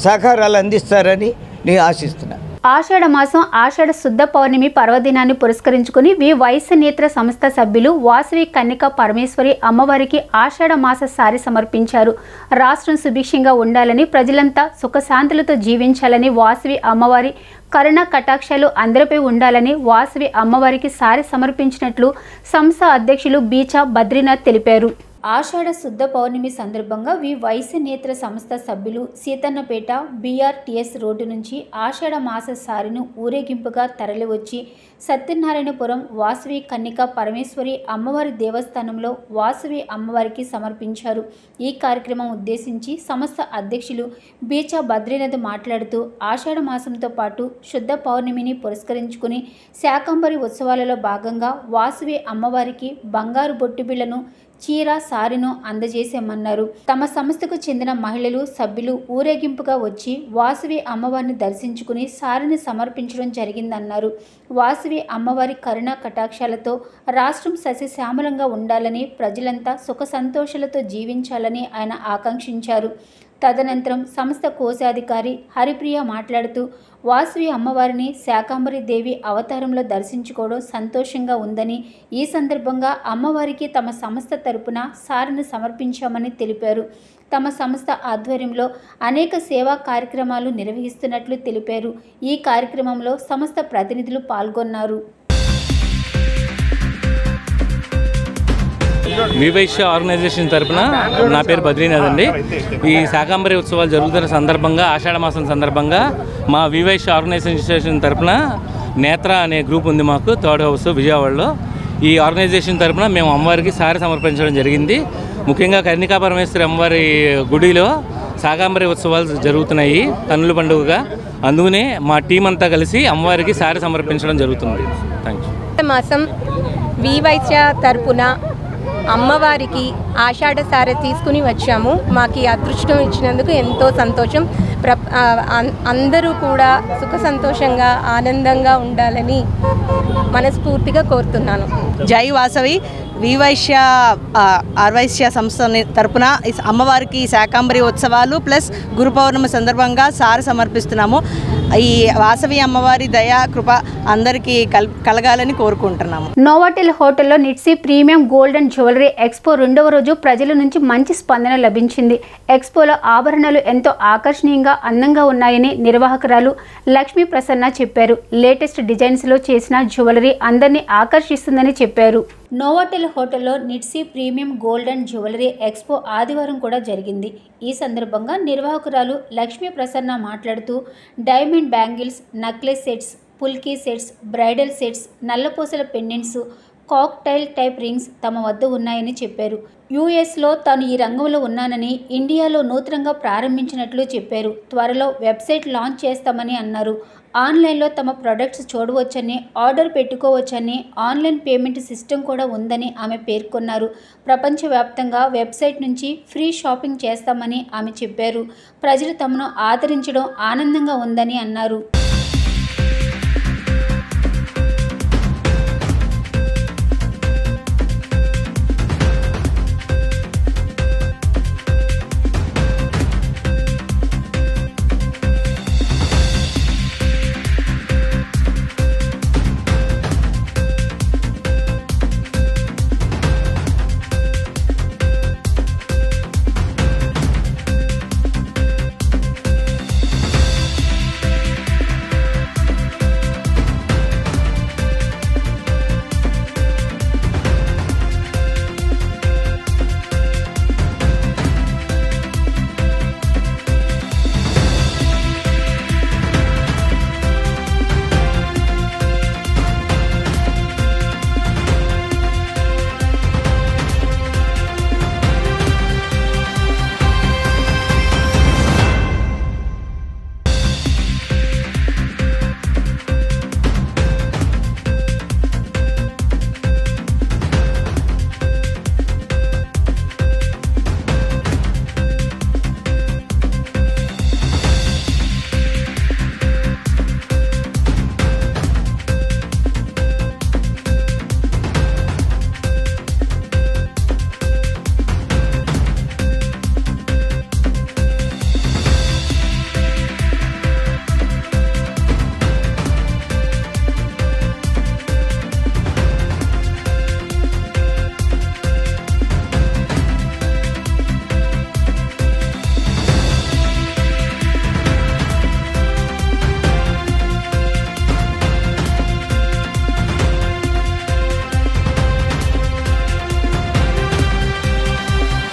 Speaker 10: సహకారాలు అందిస్తారని నేను ఆశిస్తున్నాను.
Speaker 1: ఆషాఢ మాసం ఆషాఢ శుద్ధ పౌర్ణమి పర్వదినాన్ని పురస్కరించుకుని వైశ్య నేత్ర సంస్థ సభ్యులు వాసవి కన్నిక పరమేశ్వరి అమ్మవారికి ఆషాఢ మాస సారి సమర్పించారు. రాష్ట్రం సుభిక్షంగా ఉండాలని, ప్రజలంతా సుఖశాంతులతో జీవించాలని, వాసవి అమ్మవారి కరుణ కటాక్షాలు అందరిపై ఉండాలని వాసవి అమ్మవారికి సారి సమర్పించినట్లు సంస్థ అధ్యక్షులు బీచా బద్రీనాథ్ తెలిపారు. ఆషాఢ శుద్ధ పౌర్ణమి సందర్భంగా వైశ్య నేత్ర సంస్థ సభ్యులు సీతన్నపేట బీఆర్టీఎస్ రోడ్డు నుంచి ఆషాఢ మాస సారిను ఊరేగింపుగా తరలివచ్చి సత్యనారాయణపురం వాసవి కన్నిక పరమేశ్వరి అమ్మవారి దేవస్థానంలో వాసవి అమ్మవారికి సమర్పించారు. ఈ కార్యక్రమం ఉద్దేశించి సంస్థ అధ్యక్షులు బీచా బద్రీనాథ్ మాట్లాడుతూ ఆషాఢ మాసంతో పాటు శుద్ధ పౌర్ణమిని పురస్కరించుకుని శాకంబరి ఉత్సవాలలో భాగంగా వాసవి అమ్మవారికి బంగారు బొట్టుబిళ్లను చీర సారీను అందజేశామన్నారు. తమ సంస్థకు చెందిన మహిళలు సభ్యులు ఊరేగింపుగా వచ్చి వాసవి అమ్మవారిని దర్శించుకుని సారీని సమర్పించడం జరిగిందన్నారు. వాసవి అమ్మవారి కరుణా కటాక్షాలతో రాష్ట్రం సస్యశ్యామలంగా ఉండాలని, ప్రజలంతా సుఖ సంతోషాలతో జీవించాలని ఆయన ఆకాంక్షించారు. తదనంతరం సంస్థ కోశాధికారి హరిప్రియ మాట్లాడుతూ వాసవి అమ్మవారిని శాకంబరి దేవి అవతారంలో దర్శించుకోవడం సంతోషంగా ఉందని, ఈ సందర్భంగా అమ్మవారికి తమ సంస్థ తరపున సారీని సమర్పించామని తెలిపారు. తమ సంస్థ ఆధ్వర్యంలో అనేక సేవా కార్యక్రమాలు నిర్వహిస్తున్నట్లు తెలిపారు. ఈ కార్యక్రమంలో సంస్థ ప్రతినిధులు పాల్గొన్నారు.
Speaker 11: వివైశ్య ఆర్గనైజేషన్ తరపున నా పేరు బద్రీనాథ్ అండి. ఈ శాకంబరి ఉత్సవాలు జరుగుతున్న సందర్భంగా, ఆషాఢ మాసం సందర్భంగా మా వివైశ్య ఆర్గనైజేషన్ తరపున నేత్ర అనే గ్రూప్ ఉంది మాకు, థర్డ్ హౌస్ విజయవాడలో. ఈ ఆర్గనైజేషన్ తరపున మేము అమ్మవారికి సారీ సమర్పించడం జరిగింది. ముఖ్యంగా కన్నికా పరమేశ్వరి అమ్మవారి గుడిలో శాకంబరి ఉత్సవాలు జరుగుతున్నాయి కన్నుల పండుగగా. అందుకనే మా టీం అంతా కలిసి అమ్మవారికి సారీ సమర్పించడం జరుగుతుంది. Thank you.
Speaker 12: మాసం వివైశ్య తరపున అమ్మవారికి ఆషాఢ సారీ తీసుకుని వచ్చాము. మాకు ఈ అదృష్టం ఇచ్చినందుకు ఎంతో సంతోషం. అందరూ కూడా సుఖ సంతోషంగా ఆనందంగా ఉండాలని మనస్ఫూర్తిగా కోరుతున్నాను.
Speaker 13: జై వాసవి. వివైశ్య ఆర్వైశ్య సంస్థ తరపున అమ్మవారికి శాకంబరి ఉత్సవాలు ప్లస్ గురు పౌర్ణమి సందర్భంగా సారి సమర్పిస్తున్నాము. ఈ వాసవి అమ్మవారి దయా కృప అందరికీ కలగాలని కోరుకుంటున్నాము.
Speaker 1: నోవాటెల్ హోటల్లో నిట్సీ premium gold and jewellery expo 2వ రోజు ప్రజల నుంచి మంచి స్పందన లభించింది. ఎక్స్పోలో ఆభరణాలు ఎంతో ఆకర్షణీయంగా అందంగా ఉన్నాయని నిర్వాహకురాలు లక్ష్మీ ప్రసన్న చెప్పారు. లేటెస్ట్ డిజైన్స్లో చేసిన జ్యువెలరీ అందరినీ ఆకర్షిస్తుందని చెప్పారు. నోవాటెల్ హోటల్లో నిట్సీ premium gold and jewellery expo ఆదివారం కూడా జరిగింది. ఈ సందర్భంగా నిర్వాహకురాలు లక్ష్మీ ప్రసన్న మాట్లాడుతూ డైమండ్ బ్యాంగిల్స్, నెక్లెస్ సెట్స్, పుల్కీ సెట్స్, బ్రైడల్ సెట్స్, నల్లపూసల పెండెంట్స్, కాక్టైల్ టైప్ రింగ్స్ తమ వద్ద ఉన్నాయని చెప్పారు. యూఎస్లో తాను ఈ రంగంలో ఉన్నానని, ఇండియాలో నూతనంగా ప్రారంభించినట్లు చెప్పారు. త్వరలో వెబ్సైట్ లాంచ్ చేస్తామని అన్నారు. ఆన్లైన్లో తమ ప్రొడక్ట్స్ చూడవచ్చని, ఆర్డర్ పెట్టుకోవచ్చని, ఆన్లైన్ పేమెంట్ సిస్టమ్ కూడా ఉందని ఆమె పేర్కొన్నారు. ప్రపంచవ్యాప్తంగా వెబ్సైట్ నుంచి ఫ్రీ షాపింగ్ చేస్తామని ఆమె చెప్పారు. ప్రజలు తమను ఆదరించడం ఆనందంగా ఉందని అన్నారు.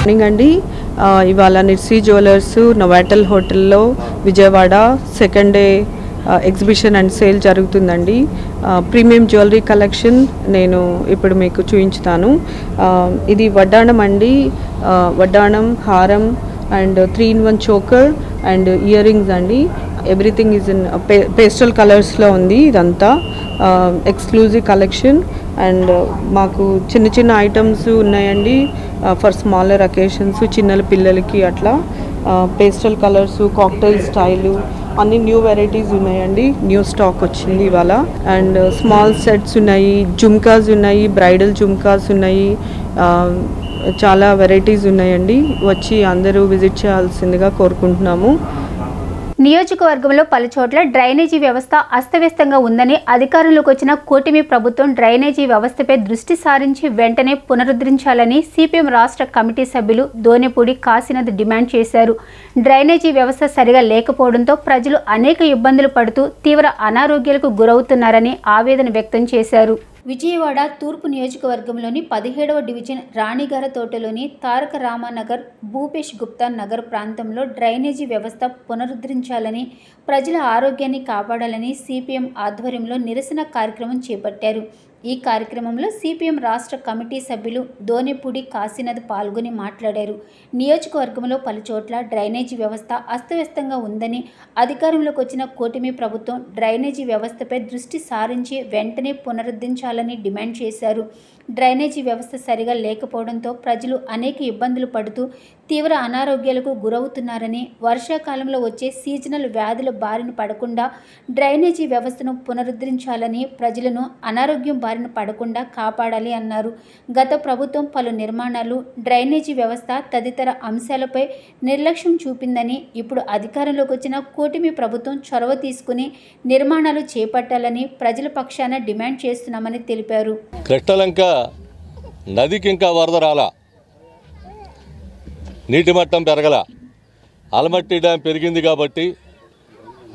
Speaker 14: మార్నింగ్ అండి. ఇవాళ నిట్సీ జ్యువెలర్స్ నోవాటెల్ హోటల్లో Vijayawada second day exhibition and sale జరుగుతుందండి. ప్రీమియం జ్యువెలరీ కలెక్షన్ నేను ఇప్పుడు మీకు చూపించుతాను. ఇది వడ్డాణం అండి. వడ్డాణం, హారం and 3-in-1 choker and ear rings అండి. ఎవ్రీథింగ్ ఈజ్ ఇన్ పేస్టల్ కలర్స్లో ఉంది. ఇదంతా ఎక్స్క్లూజివ్ కలెక్షన్. అండ్ మాకు చిన్న చిన్న ఐటమ్స్ ఉన్నాయండి. ఫర్ స్మాలర్ అకేషన్స్, చిన్నల పిల్లలకి అట్లా పేస్టల్ కలర్స్, కాక్టైల్ స్టైలు అన్ని న్యూ వెరైటీస్ ఉన్నాయండి. న్యూ స్టాక్ వచ్చింది ఇవాళ. అండ్ స్మాల్ సెట్స్ ఉన్నాయి, జుమ్కాస్ ఉన్నాయి, బ్రైడల్ జుమ్కాస్ ఉన్నాయి, చాలా వెరైటీస్ ఉన్నాయండి. వచ్చి అందరూ విజిట్ చేయాల్సిందిగా కోరుకుంటున్నాము.
Speaker 1: నియోజకవర్గంలో పలుచోట్ల డ్రైనేజీ వ్యవస్థ అస్తవ్యస్తంగా ఉందని అధికారంలోకి వచ్చిన కూటమి ప్రభుత్వం డ్రైనేజీ వ్యవస్థపై దృష్టి సారించి వెంటనే పునరుద్ధరించాలని సిపిఎం రాష్ట్ర కమిటీ సభ్యులు దోనెపూడి కాశీనాథ్ డిమాండ్ చేశారు. డ్రైనేజీ వ్యవస్థ సరిగా లేకపోవడంతో ప్రజలు అనేక ఇబ్బందులు పడుతూ తీవ్ర అనారోగ్యాలకు గురవుతున్నారని ఆవేదన వ్యక్తం చేశారు. విజయవాడ తూర్పు నియోజకవర్గంలోని 17వ డివిజన్ రాణిగార తోటలోని తారక రామానగర్, భూపేష్ గుప్తా నగర్ ప్రాంతంలో డ్రైనేజీ వ్యవస్థ పునరుద్ధరించాలని, ప్రజల ఆరోగ్యాన్ని కాపాడాలని సిపిఎం ఆధ్వర్యంలో నిరసన కార్యక్రమం చేపట్టారు. ఈ కార్యక్రమంలో సిపిఎం రాష్ట్ర కమిటీ సభ్యులు దోనెపూడి కాశీనాథ్ పాల్గొని మాట్లాడారు. నియోజకవర్గంలో పలుచోట్ల డ్రైనేజీ వ్యవస్థ అస్తవ్యస్తంగా ఉందని అధికారంలోకి వచ్చిన కూటమి ప్రభుత్వం డ్రైనేజీ వ్యవస్థపై దృష్టి సారించి వెంటనే పునరుద్ధరించాలని డిమాండ్ చేశారు. డ్రైనేజీ వ్యవస్థ సరిగా లేకపోవడంతో ప్రజలు అనేక ఇబ్బందులు పడుతూ తీవ్ర అనారోగ్యాలకు గురవుతున్నారని, వర్షాకాలంలో వచ్చే సీజనల్ వ్యాధుల బారిన పడకుండా డ్రైనేజీ వ్యవస్థను పునరుద్ధరించాలని, ప్రజలను అనారోగ్యం బారిన పడకుండా కాపాడాలి అన్నారు. గత ప్రభుత్వం పలు నిర్మాణాలు, డ్రైనేజీ వ్యవస్థ తదితర అంశాలపై నిర్లక్ష్యం చూపిందని, ఇప్పుడు అధికారంలోకి వచ్చిన కూటమి ప్రభుత్వం చొరవ తీసుకుని నిర్మాణాలు చేపట్టాలని ప్రజల పక్షాన డిమాండ్ చేస్తున్నామని తెలిపారు.
Speaker 15: కృష్ణలంక నదికి ఇంకా వరద రాలా, నీటి మట్టం పెరగల. ఆలమట్టి డ్యాం పెరిగింది కాబట్టి,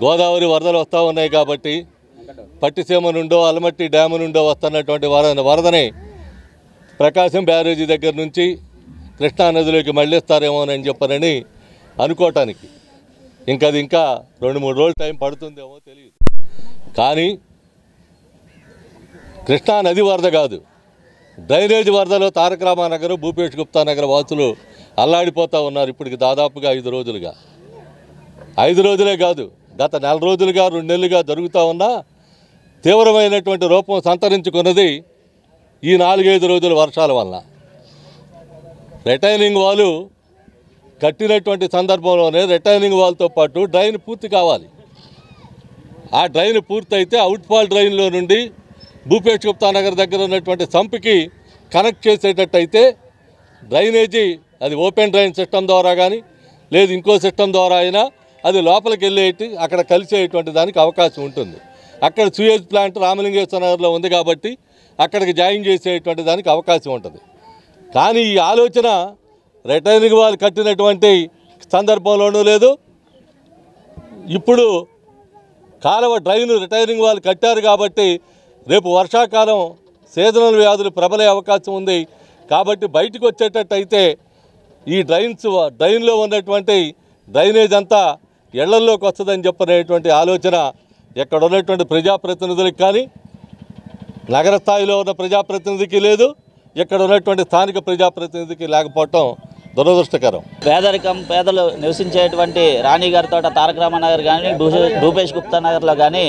Speaker 15: గోదావరి వరదలు వస్తూ ఉన్నాయి కాబట్టి, పట్టిసీమ నుండో ఆలమట్టి డ్యాము నుండో వస్తున్నటువంటి వరదని ప్రకాశం బ్యారేజీ దగ్గర నుంచి కృష్ణా నదిలోకి మళ్ళిస్తారేమోనని చెప్పనని అనుకోవటానికి ఇంకా 2-3 రోజులు టైం పడుతుందేమో తెలియదు. కానీ కృష్ణా నది వరద కాదు, డ్రైనేజ్ వరదలో తారక రామానగర్, భూపేష్ గుప్తా నగర్ వాసులు అల్లాడిపోతూ ఉన్నారు. ఇప్పటికి దాదాపుగా 5 రోజులుగా. 5 రోజులే కాదు, గత 4 రోజులుగా 2 నెలలుగా జరుగుతూ ఉన్న తీవ్రమైనటువంటి రూపం సంతరించుకున్నది ఈ 4-5 రోజుల వర్షాల వల్ల. రిటైనింగ్ వాలు కట్టినటువంటి సందర్భంలోనే రిటైనింగ్ వాల్తో పాటు డ్రైన్ పూర్తి కావాలి. ఆ డ్రైన్ పూర్తయితే అవుట్ఫాల్ డ్రైన్లో నుండి భూపేష్ గుప్తా నగర్ దగ్గర ఉన్నటువంటి సంప్కి కనెక్ట్ చేసేటట్టయితే డ్రైనేజీ అది ఓపెన్ డ్రైన్ సిస్టమ్ ద్వారా కానీ లేదు ఇంకో సిస్టమ్ ద్వారా అయినా అది లోపలికి వెళ్ళేటి అక్కడ కలిసేటువంటి దానికి అవకాశం ఉంటుంది. అక్కడ సూయేజ్ ప్లాంట్ రామలింగేశ్వర నగర్లో ఉంది కాబట్టి అక్కడికి జాయిన్ చేసేటువంటి దానికి అవకాశం ఉంటుంది. కానీ ఈ ఆలోచన రిటైనింగ్ వాల్ కట్టినటువంటి సందర్భంలోనూ లేదు. ఇప్పుడు కాలువ డ్రైన్ రిటైనింగ్ వాల్ కట్టారు కాబట్టి రేపు వర్షాకాలం సీజనల్ వ్యాధులు ప్రబలే అవకాశం ఉంది. కాబట్టి బయటకు వచ్చేటట్టయితే ఈ డ్రైన్లో ఉన్నటువంటి డ్రైనేజ్ అంతా ఇళ్లల్లోకి వస్తుందని చెప్పనేటువంటి ఆలోచన ఎక్కడ ఉన్నటువంటి ప్రజాప్రతినిధులకు కానీ, నగర స్థాయిలో ఉన్న ప్రజాప్రతినిధికి లేదు, ఇక్కడ ఉన్నటువంటి స్థానిక ప్రజాప్రతినిధికి లేకపోవటం దురదృష్టకరం.
Speaker 16: పేదలు నివసించేటువంటి రాణిగారి తోట, తారక రామానగర్ కానీ, భూపేష్ గుప్తా నగర్లో కానీ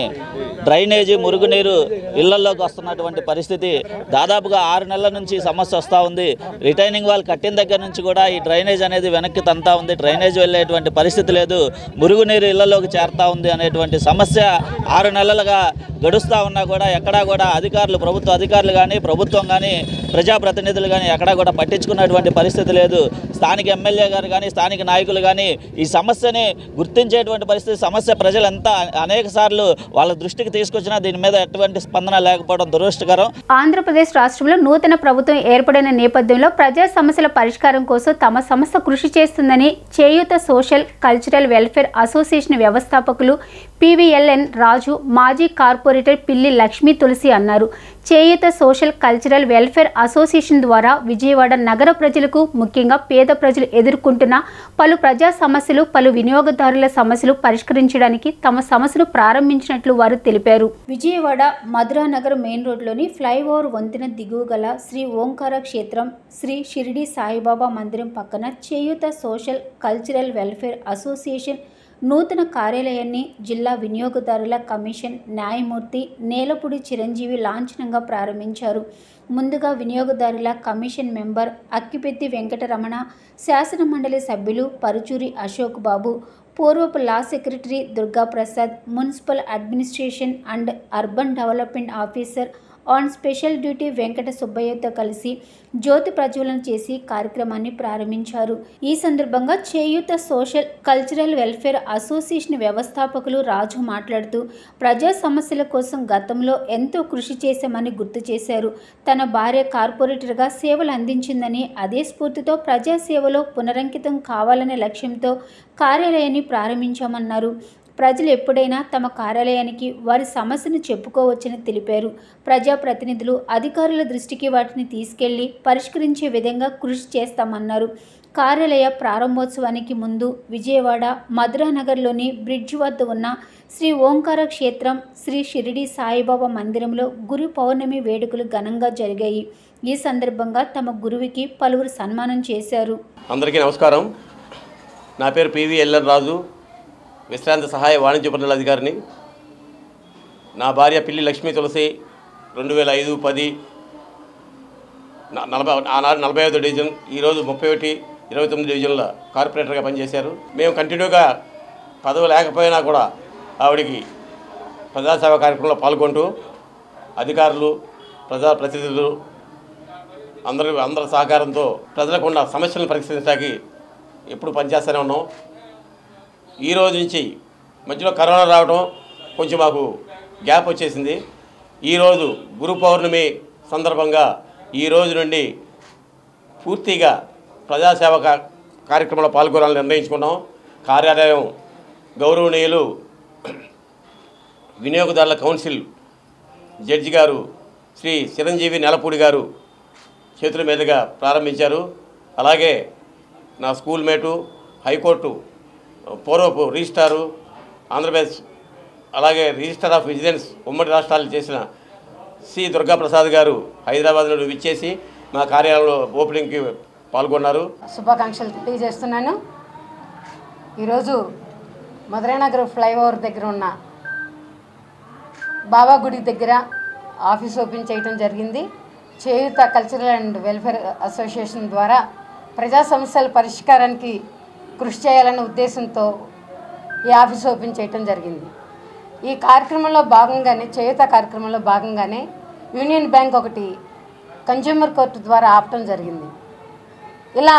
Speaker 16: డ్రైనేజీ మురుగునీరు ఇళ్లల్లోకి వస్తున్నటువంటి పరిస్థితి దాదాపుగా 6 నెలల నుంచి సమస్య వస్తూ ఉంది. రిటైనింగ్ వాల్ కట్టిన దగ్గర నుంచి కూడా ఈ డ్రైనేజ్ అనేది వెనక్కి తంతా ఉంది. డ్రైనేజ్ వెళ్ళేటువంటి పరిస్థితి లేదు, మురుగునీరు ఇళ్లలోకి చేరుతూ ఉంది అనేటువంటి సమస్య 6 నెలలుగా గడుస్తూ ఉన్నా కూడా ఎక్కడా కూడా అధికారులు, ప్రభుత్వ అధికారులు కానీ, ప్రభుత్వం కానీ, ప్రజాప్రతినిధులు కానీ ఎక్కడా కూడా పట్టించుకున్నటువంటి పరిస్థితి లేదు. స్థానిక ఎమ్మెల్యే గారు కానీ, స్థానిక నాయకులు కానీ ఈ సమస్యని గుర్తించేటువంటి పరిస్థితి, సమస్య ప్రజలంతా అనేక సార్లు వాళ్ళ దృష్టికి తీసుకొచ్చినా దీని మీద ఎటువంటి స్పందన లేకపోవడం దురదృష్టకరం.
Speaker 1: ఆంధ్రప్రదేశ్ రాష్ట్రంలో నూతన ప్రభుత్వం ఏర్పడిన నేపథ్యంలో ప్రజా సమస్యల పరిష్కారం కోసం తమ సంస్థ కృషి చేస్తుందని చేయూత సోషల్ కల్చరల్ వెల్ఫేర్ అసోసియేషన్ వ్యవస్థాపకులు PVLN రాజు, మాజీ కార్పొరేటర్ పిల్లి లక్ష్మీ తులసి అన్నారు. చేయూత సోషల్ కల్చరల్ వెల్ఫేర్ అసోసియేషన్ ద్వారా విజయవాడ నగర ప్రజలకు, ముఖ్యంగా పేద ప్రజలు ఎదుర్కొంటున్న పలు ప్రజా సమస్యలు, పలు వినియోగదారుల సమస్యలు పరిష్కరించడానికి తమ సంస్థను ప్రారంభించినట్లు వారు తెలిపారు. విజయవాడ మధురానగర్ మెయిన్ రోడ్లోని ఫ్లైఓవర్ వంతెన దిగువ గల శ్రీ ఓంకార క్షేత్రం, శ్రీ షిరిడి సాయిబాబా మందిరం పక్కన చేయూత సోషల్ కల్చరల్ వెల్ఫేర్ అసోసియేషన్ నూతన కార్యాలయాన్ని జిల్లా వినియోగదారుల కమిషన్ న్యాయమూర్తి నేలపూడి చిరంజీవి లాంఛనంగా ప్రారంభించారు. ముందుగా వినియోగదారుల కమిషన్ మెంబర్ అక్కిపెద్ది వెంకటరమణ, శాసనమండలి సభ్యులు పరుచూరి అశోక్ బాబు, పూర్వపు law secretary Durgaprasad, municipal administration and urban development officer on special duty Venkata సుబ్బయ్యతో కలిసి జ్యోతి ప్రజ్వలన చేసి కార్యక్రమాన్ని ప్రారంభించారు. ఈ సందర్భంగా చేయూత సోషల్ కల్చరల్ వెల్ఫేర్ అసోసియేషన్ వ్యవస్థాపకులు రాజు మాట్లాడుతూ ప్రజా సమస్యల కోసం గతంలో ఎంతో కృషి చేశామని గుర్తు చేశారు. తన భార్య కార్పొరేటర్గా సేవలు అందించిందని, అదే స్ఫూర్తితో ప్రజాసేవలో పునరంకితం కావాలనే లక్ష్యంతో కార్యాలయాన్ని ప్రారంభించామన్నారు. ప్రజలు ఎప్పుడైనా తమ కార్యాలయానికి వారి సమస్యను చెప్పుకోవచ్చని తెలిపారు. ప్రజాప్రతినిధులు అధికారుల దృష్టికి వాటిని తీసుకెళ్లి పరిష్కరించే విధంగా కృషి చేస్తామన్నారు. కార్యాలయ ప్రారంభోత్సవానికి ముందు విజయవాడ మధురానగర్లోని బ్రిడ్జ్ వద్ద ఉన్న శ్రీ ఓంకార క్షేత్రం శ్రీ షిరిడి సాయిబాబా మందిరంలో గురు పౌర్ణమి వేడుకలు ఘనంగా జరిగాయి. ఈ సందర్భంగా తమ గురువుకి పలువురు సన్మానం చేశారు.
Speaker 17: అందరికీ నమస్కారం. నా పేరు పివిఎల్ఎన్ రాజు, విశ్రాంత సహాయ వాణిజ్య పనుల అధికారిని. నా భార్య పిల్లి లక్ష్మీ తులసి 2005-10 ఆనాడు 45వ డివిజన్, ఈరోజు 31-29 డివిజన్ల కార్పొరేటర్గా పనిచేశారు. మేము కంటిన్యూగా పదవి లేకపోయినా కూడా ఆవిడికి ప్రజాసేవ కార్యక్రమంలో పాల్గొంటూ అధికారులు, ప్రజాప్రతినిధులు అందరి సహకారంతో ప్రజలకు ఉన్న సమస్యలను పరిష్కరించడానికి ఎప్పుడు పనిచేస్తూనే ఉన్నాం. ఈ రోజు నుంచి మధ్యలో కరోనా రావడం కొంచెం మాకు గ్యాప్ వచ్చేసింది. ఈరోజు గురు పౌర్ణమి సందర్భంగా ఈ రోజు నుండి పూర్తిగా ప్రజాసేవ కార్యక్రమంలో పాల్గొనాలని నిర్ణయించుకున్నాం. కార్యాలయం గౌరవనీయులు వినియోగదారుల కౌన్సిల్ జడ్జి గారు శ్రీ చిరంజీవి నేలపూడి గారు చేతుల మీదుగా ప్రారంభించారు. అలాగే నా స్కూల్ మేటు, హైకోర్టు పూర్వపు రిజిస్ట్రారు ఆంధ్రప్రదేశ్, అలాగే రిజిస్టర్ ఆఫ్ విజిలెన్స్ ఉమ్మడి రాష్ట్రాలు చేసిన సి దుర్గాప్రసాద్ గారు హైదరాబాద్లో విచ్చేసి నా కార్యాలయంలో ఓపెనింగ్కి పాల్గొన్నారు.
Speaker 18: శుభాకాంక్షలు తెలియజేస్తున్నాను. ఈరోజు మధురానగర్ ఫ్లైఓవర్ దగ్గర ఉన్న బాబా గుడి దగ్గర ఆఫీస్ ఓపెన్ చేయడం జరిగింది. చేయూత కల్చరల్ అండ్ వెల్ఫేర్ అసోసియేషన్ ద్వారా ప్రజా సమస్యల పరిష్కారానికి కృషి చేయాలనే ఉద్దేశంతో ఈ ఆఫీస్ ఓపెన్ చేయడం జరిగింది. ఈ కార్యక్రమంలో భాగంగానే, చేయూత కార్యక్రమంలో భాగంగానే యూనియన్ బ్యాంక్ ఒకటి కన్జ్యూమర్ కోర్టు ద్వారా ఆపటం జరిగింది. ఇలా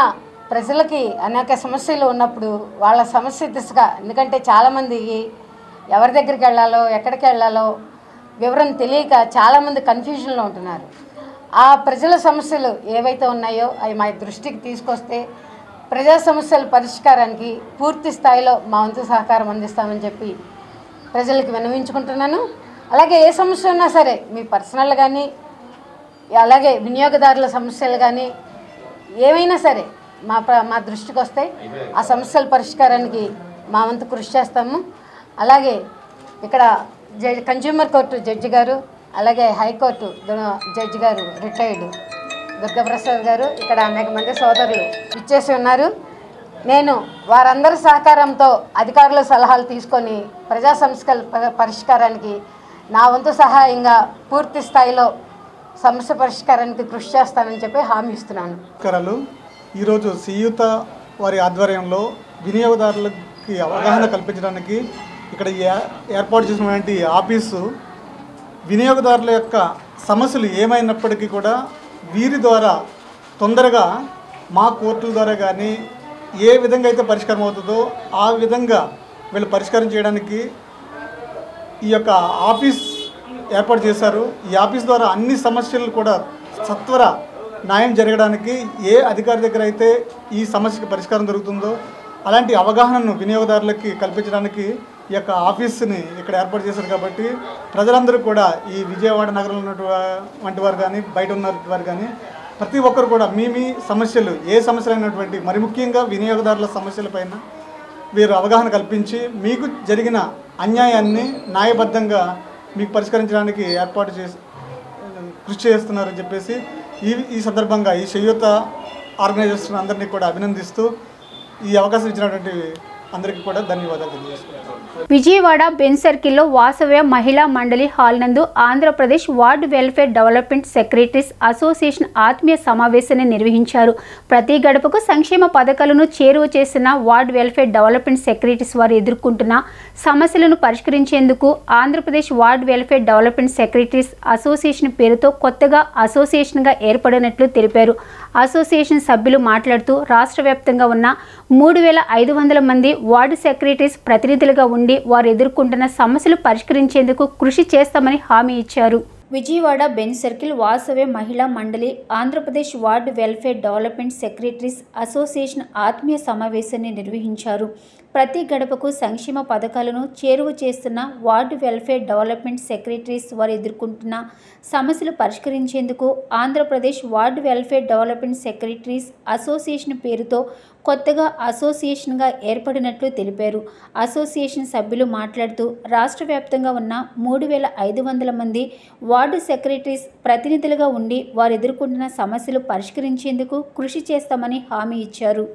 Speaker 18: ప్రజలకి అనేక సమస్యలు ఉన్నప్పుడు వాళ్ళ సమస్య దిశగా, ఎందుకంటే చాలామంది ఎవరి దగ్గరికి వెళ్ళాలో ఎక్కడికి వెళ్ళాలో వివరం తెలియక చాలామంది కన్ఫ్యూజన్లో ఉంటున్నారు. ఆ ప్రజల సమస్యలు ఏవైతే ఉన్నాయో అవి మా దృష్టికి తీసుకొస్తే ప్రజా సమస్యల పరిష్కారానికి పూర్తి స్థాయిలో మా వంతు సహకారం అందిస్తామని చెప్పి ప్రజలకు విన్నవించుకుంటున్నాను. అలాగే ఏ సమస్య ఉన్నా సరే మీ పర్సనల్ కానీ, అలాగే వినియోగదారుల సమస్యలు కానీ ఏమైనా సరే మా దృష్టికి వస్తే ఆ సమస్యల పరిష్కారానికి మా వంతు కృషి చేస్తాము. అలాగే ఇక్కడ కన్జ్యూమర్ కోర్టు జడ్జి గారు, అలాగే హైకోర్టు జడ్జి గారు రిటైర్డ్ దుర్గాప్రసాద్ గారు, ఇక్కడ అనేక మంది సోదరులు ఇచ్చేసి ఉన్నారు. నేను వారందరి సహకారంతో అధికారుల సలహాలు తీసుకొని ప్రజా సమస్యల పరిష్కారానికి నా వంతు సహాయంగా పూర్తి స్థాయిలో సమస్య పరిష్కారానికి కృషి చేస్తానని చెప్పి హామీ ఇస్తున్నాను.
Speaker 19: నమస్కారాలు. ఈరోజు చేయూత వారి ఆధ్వర్యంలో వినియోగదారులకి అవగాహన కల్పించడానికి ఇక్కడ ఏర్పాటు చేసినటువంటి ఆఫీసు వినియోగదారుల యొక్క సమస్యలు ఏమైనప్పటికీ కూడా వీరి ద్వారా తొందరగా మా కోర్టుల ద్వారా కానీ ఏ విధంగా అయితే పరిష్కారం అవుతుందో ఆ విధంగా వీళ్ళు పరిష్కారం చేయడానికి ఈ యొక్క ఆఫీస్ ఏర్పాటు చేశారు. ఈ ఆఫీస్ ద్వారా అన్ని సమస్యలు కూడా సత్వర న్యాయం జరగడానికి ఏ అధికారి దగ్గర అయితే ఈ సమస్యకి పరిష్కారం దొరుకుతుందో అలాంటి అవగాహనను వినియోగదారులకి కల్పించడానికి ఈ యొక్క ఆఫీస్ని ఇక్కడ ఏర్పాటు చేశారు. కాబట్టి ప్రజలందరూ కూడా ఈ విజయవాడ నగరంలో ఉన్నటువంటి వారు కానీ బయట ఉన్నవారు కానీ ప్రతి ఒక్కరు కూడా మీ సమస్యలు ఏ సమస్యలు అయినటువంటి మరి ముఖ్యంగా వినియోగదారుల సమస్యలపైన వీరు అవగాహన కల్పించి మీకు జరిగిన అన్యాయాన్ని న్యాయబద్ధంగా మీకు పరిష్కరించడానికి ఏర్పాటు చేసి కృషి చేస్తున్నారని చెప్పేసి ఈ సందర్భంగా ఈ చేయూత ఆర్గనైజేషన్ అందరినీ కూడా అభినందిస్తూ ఈ అవకాశం ఇచ్చినటువంటి అందరికీ కూడా ధన్యవాదాలు తెలియజేస్తున్నాను.
Speaker 1: విజయవాడ బెన్ సర్కిల్లో వాసవ్య మహిళా మండలి హాల్ నందు Andhra Pradesh ward welfare development secretaries association ఆత్మీయ సమావేశాన్ని నిర్వహించారు. ప్రతి గడపకు సంక్షేమ పథకాలను చేరువ చేసిన వార్డ్ వెల్ఫేర్ డెవలప్మెంట్ సెక్రటరీస్ వారు ఎదుర్కొంటున్న సమస్యలను పరిష్కరించేందుకు Andhra Pradesh ward welfare development secretaries association పేరుతో కొత్తగా అసోసియేషన్గా ఏర్పడినట్లు తెలిపారు. అసోసియేషన్ సభ్యులు మాట్లాడుతూ రాష్ట్ర వ్యాప్తంగా ఉన్న 3500 మంది వార్డు సెక్రటరీస్ ప్రతినిధులుగా ఉండి వారు ఎదుర్కొంటున్న సమస్యలు పరిష్కరించేందుకు కృషి చేస్తామని హామీ ఇచ్చారు. విజయవాడ బెన్ సర్కిల్ వాసవ్య మహిళా మండలి Andhra Pradesh ward welfare development secretaries association ఆత్మీయ సమావేశాన్ని నిర్వహించారు. ప్రతి గడపకు సంక్షేమ పథకాలను చేరువ చేస్తున్న వార్డు వెల్ఫేర్ డెవలప్మెంట్ సెక్రటరీస్ వారు ఎదుర్కొంటున్న సమస్యలు పరిష్కరించేందుకు Andhra Pradesh ward welfare development secretaries association పేరుతో కొత్తగా అసోసియేషన్గా ఏర్పడినట్లు తెలిపారు. అసోసియేషన్ సభ్యులు మాట్లాడుతూ రాష్ట్ర వ్యాప్తంగా ఉన్న 3500 మంది వార్డు సెక్రటరీస్ ప్రతినిధులుగా ఉండి వారు ఎదుర్కొంటున్న సమస్యలు పరిష్కరించేందుకు కృషి చేస్తామని హామీ ఇచ్చారు.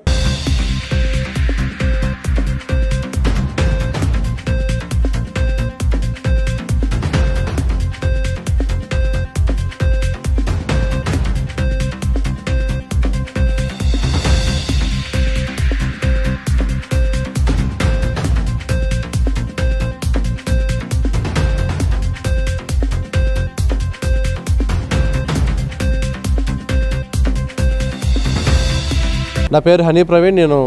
Speaker 20: నా పేరు హనీ ప్రవీణ్. నేను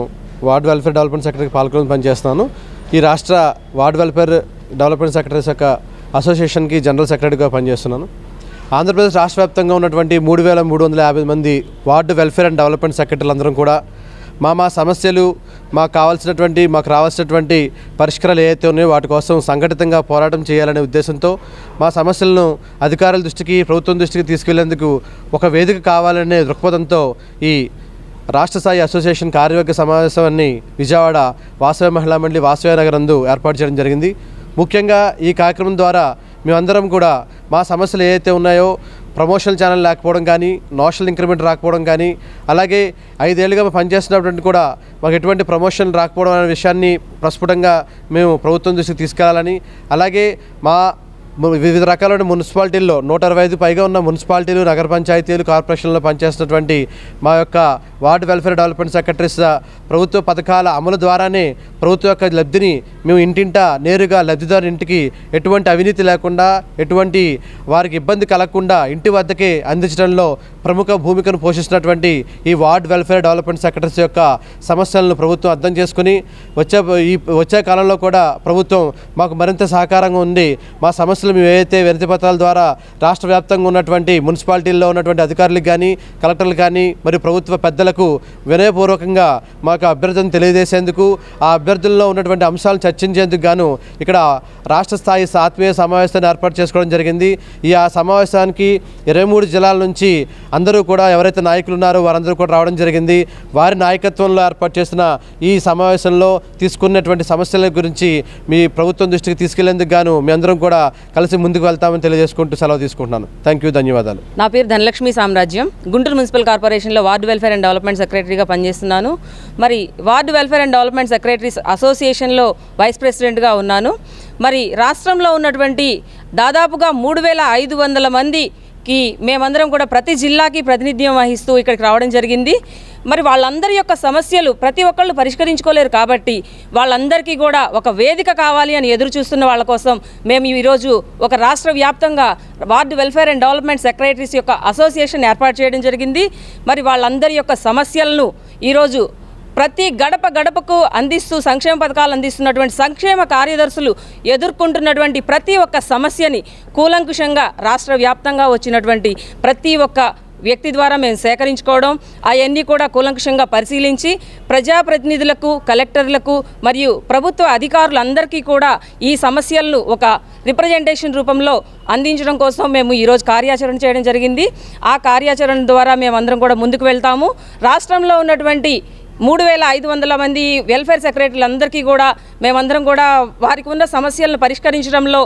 Speaker 20: వార్డ్ వెల్ఫేర్ డెవలప్మెంట్ సెక్రటరీకి పాల్గొని పనిచేస్తున్నాను. ఈ రాష్ట్ర వార్డ్ వెల్ఫేర్ డెవలప్మెంట్ సెక్రటరీస్ యొక్క అసోసియేషన్కి జనరల్ సెక్రటరీగా పనిచేస్తున్నాను. ఆంధ్రప్రదేశ్ రాష్ట్ర వ్యాప్తంగా ఉన్నటువంటి 3350 మంది వార్డు వెల్ఫేర్ అండ్ డెవలప్మెంట్ సెక్రటరీలు అందరం కూడా మా సమస్యలు మాకు రావాల్సినటువంటి పరిష్కారాలు ఏవైతే ఉన్నాయో వాటి కోసం సంఘటితంగా పోరాటం చేయాలనే ఉద్దేశంతో మా సమస్యలను అధికారుల దృష్టికి ప్రభుత్వం దృష్టికి తీసుకెళ్లేందుకు ఒక వేదిక కావాలనే దృక్పథంతో ఈ రాష్ట్ర స్థాయి అసోసియేషన్ కార్యవర్గ సమావేశాన్ని విజయవాడ వాసవ్య మహిళా మండలి వాసవ్య నగర్ నందు ఏర్పాటు చేయడం జరిగింది. ముఖ్యంగా ఈ కార్యక్రమం ద్వారా మేమందరం కూడా మా సమస్యలు ఏవైతే ఉన్నాయో ప్రమోషనల్ ఛానల్ లేకపోవడం కానీ, నోషనల్ ఇంక్రిమెంట్ రాకపోవడం కానీ, అలాగే 5 ఏళ్ళుగా పనిచేస్తున్నటువంటి కూడా మాకు ఎటువంటి ప్రమోషన్ రాకపోవడం అనే విషయాన్ని ప్రస్ఫుటంగా మేము ప్రభుత్వం దృష్టికి తీసుకెళ్లాలని, అలాగే మా వివిధ రకాలైన మున్సిపాలిటీల్లో 125 పైగా ఉన్న మున్సిపాలిటీలు, నగర పంచాయతీలు, కార్పొరేషన్లో పనిచేస్తున్నటువంటి మా యొక్క వార్డు వెల్ఫేర్ డెవలప్మెంట్ సెక్రటరీస్ ప్రభుత్వ పథకాల అమలు ద్వారానే ప్రభుత్వం యొక్క లబ్ధిని మేము ఇంటింటా నేరుగా లబ్ధిదారు ఇంటికి ఎటువంటి అవినీతి లేకుండా, ఎటువంటి వారికి ఇబ్బంది కలగకుండా ఇంటి వద్దకే అందించడంలో ప్రముఖ భూమికను పోషిస్తున్నటువంటి ఈ వార్డ్ వెల్ఫేర్ డెవలప్మెంట్ సెక్రటరీస్ యొక్క సమస్యలను ప్రభుత్వం అర్థం చేసుకుని వచ్చే కాలంలో కూడా ప్రభుత్వం మాకు మరింత సహకారంగా ఉంది. మా సమస్యలు మేము ఏవైతే వినతి పత్రాల ద్వారా రాష్ట్ర వ్యాప్తంగా ఉన్నటువంటి మున్సిపాలిటీల్లో ఉన్నటువంటి అధికారులకు కానీ, కలెక్టర్లకు కానీ, మరియు ప్రభుత్వ పెద్దలకు వినయపూర్వకంగా మాకు అభ్యర్థన తెలియజేసేందుకు, ఆ అభ్యర్థుల్లో ఉన్నటువంటి అంశాలను చర్చించేందుకు గాను ఇక్కడ రాష్ట్ర స్థాయి ఆత్మీయ సమావేశాన్ని ఏర్పాటు చేసుకోవడం జరిగింది. ఈ సమావేశానికి 23 జిల్లాల నుంచి అందరూ కూడా ఎవరైతే నాయకులు ఉన్నారో వారందరూ కూడా రావడం జరిగింది. వారి నాయకత్వంలో ఏర్పాటు చేసిన ఈ సమావేశంలో తీసుకున్నటువంటి సమస్యల గురించి మీ ప్రభుత్వం దృష్టికి తీసుకెళ్లేందుకు గాను మీ అందరం కూడా కలిసి ముందుకు వెళ్తామని తెలియజేసుకుంటూ సెలవు తీసుకుంటున్నాను. థ్యాంక్ యూ, ధన్యవాదాలు.
Speaker 21: నా పేరు ధనలక్ష్మి సామ్రాజ్యం. గుంటూరు మున్సిపల్ కార్పొరేషన్లో వార్డు వెల్ఫేర్ అండ్ డెవలప్మెంట్ సెక్రటరీగా పనిచేస్తున్నాను. మరి ward welfare and development secretaries అసోసియేషన్లో వైస్ ప్రెసిడెంట్గా ఉన్నాను. మరి రాష్ట్రంలో ఉన్నటువంటి దాదాపుగా 3500 మందికి మేమందరం కూడా ప్రతి జిల్లాకి ప్రాతినిధ్యం వహిస్తూ ఇక్కడికి రావడం జరిగింది. మరి వాళ్ళందరి యొక్క సమస్యలు ప్రతి ఒక్కళ్ళు పరిష్కరించుకోలేరు కాబట్టి వాళ్ళందరికీ కూడా ఒక వేదిక కావాలి అని ఎదురు చూస్తున్న వాళ్ళ కోసం మేము ఈరోజు ఒక రాష్ట్ర వ్యాప్తంగా ward welfare and development secretaries యొక్క అసోసియేషన్ ఏర్పాటు చేయడం జరిగింది. మరి వాళ్ళందరి యొక్క సమస్యలను ఈరోజు ప్రతి గడపకు అందిస్తూ సంక్షేమ పథకాలు అందిస్తున్నటువంటి సంక్షేమ కార్యదర్శులు ఎదుర్కొంటున్నటువంటి ప్రతి ఒక్క సమస్యని కూలంకుషంగా రాష్ట్ర వ్యాప్తంగా వచ్చినటువంటి ప్రతి ఒక్క వ్యక్తి ద్వారా మేము సేకరించుకోవడం, అవన్నీ కూడా కూలంకుషంగా పరిశీలించి ప్రజాప్రతినిధులకు, కలెక్టర్లకు మరియు ప్రభుత్వ అధికారులందరికీ కూడా ఈ సమస్యలను ఒక రిప్రజెంటేషన్ రూపంలో అందించడం కోసం మేము ఈరోజు కార్యాచరణ చేయడం జరిగింది. ఆ కార్యాచరణ ద్వారా మేమందరం కూడా ముందుకు వెళ్తాము. రాష్ట్రంలో ఉన్నటువంటి 3500 మంది వెల్ఫేర్ సెక్రటరీలందరికీ కూడా మేమందరం కూడా వారికి ఉన్న సమస్యలను పరిష్కరించడంలో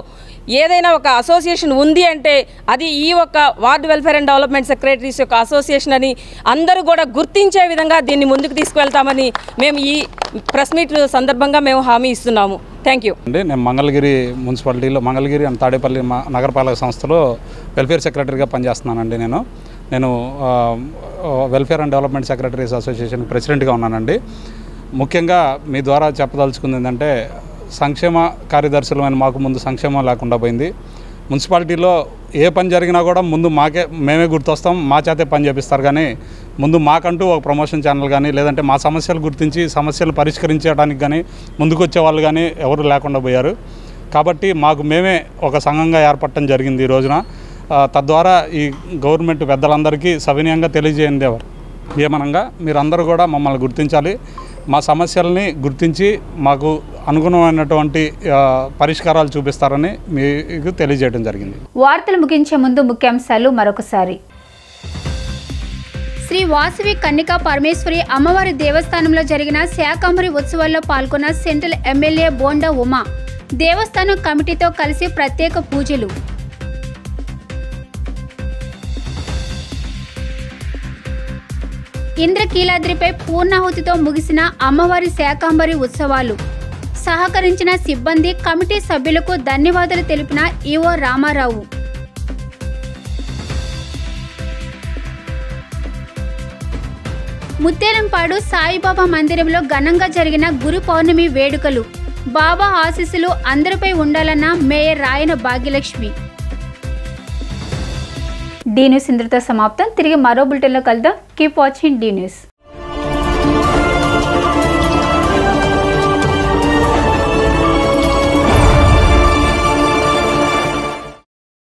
Speaker 21: ఏదైనా ఒక అసోసియేషన్ ఉంది అంటే అది ఈ ఒక్క ward welfare and development secretaries యొక్క అసోసియేషన్ అని అందరూ కూడా గుర్తించే విధంగా దీన్ని ముందుకు తీసుకువెళ్తామని మేము ఈ ప్రెస్ మీట్ సందర్భంగా మేము హామీ ఇస్తున్నాము. థ్యాంక్ యూ
Speaker 2: అండి. నేను మంగళగిరి మున్సిపాలిటీలో మంగళగిరి అండ్ తాడేపల్లి నగరపాలక సంస్థలో వెల్ఫేర్ సెక్రటరీగా పనిచేస్తున్నానండి. నేను welfare and development secretaries association ప్రెసిడెంట్గా ఉన్నానండి. ముఖ్యంగా మీ ద్వారా చెప్పదలుచుకుంది ఏంటంటే సంక్షేమ కార్యదర్శులమైన మాకు ముందు సంక్షేమం లేకుండా పోయింది. మున్సిపాలిటీలో ఏ పని జరిగినా కూడా ముందు మేమే గుర్తొస్తాం, మా చేతే పని చేపిస్తారు. కానీ ముందు మాకంటూ ఒక ప్రమోషన్ ఛానల్ కానీ లేదంటే మా సమస్యలు గుర్తించి సమస్యలు పరిష్కరించడానికి కానీ ముందుకు వచ్చే వాళ్ళు కానీ ఎవరు లేకుండా పోయారు. కాబట్టి మాకు మేమే ఒక సంఘంగా ఏర్పడటం జరిగింది ఈ రోజున. తద్వారా ఈ గవర్నమెంట్ పెద్దలందరికీ సవినయంగా తెలియజేయండి ఏమనగా మీరందరూ కూడా మమ్మల్ని గుర్తించాలి, మా సమస్యల్ని గుర్తించి మాకు అనుగుణమైనటువంటి పరిష్కారాలు చూపిస్తారని మీకు తెలియజేయడం జరిగింది.
Speaker 1: వార్తలు ముగించే ముందు ముఖ్యాంశాలు మరొకసారి. శ్రీ వాసవి కన్నికా పరమేశ్వరి అమ్మవారి దేవస్థానంలో జరిగిన శాకంబరి ఉత్సవాల్లో పాల్గొన్న సెంట్రల్ ఎమ్మెల్యే బోండా ఉమా. దేవస్థానం కమిటీతో కలిసి ప్రత్యేక పూజలు. ఇంద్రకీలాద్రిపై పూర్ణాహుతితో ముగిసిన అమ్మవారి శాకంబరి ఉత్సవాలు. సహకరించిన సిబ్బంది, కమిటీ సభ్యులకు ధన్యవాదాలు తెలిపిన ఈవో రామారావు. ముత్తేరంపాడు సాయిబాబా మందిరంలో ఘనంగా జరిగిన గురు పౌర్ణమి వేడుకలు. బాబా ఆశీస్సులు అందరిపై ఉండాలన్న mayor Rayana Bhagyalakshmi. The news ఇంతటితో సమాప్తం. తిరిగి మరో బులెటిన్లో కలుద్దాం. Keep watching the news.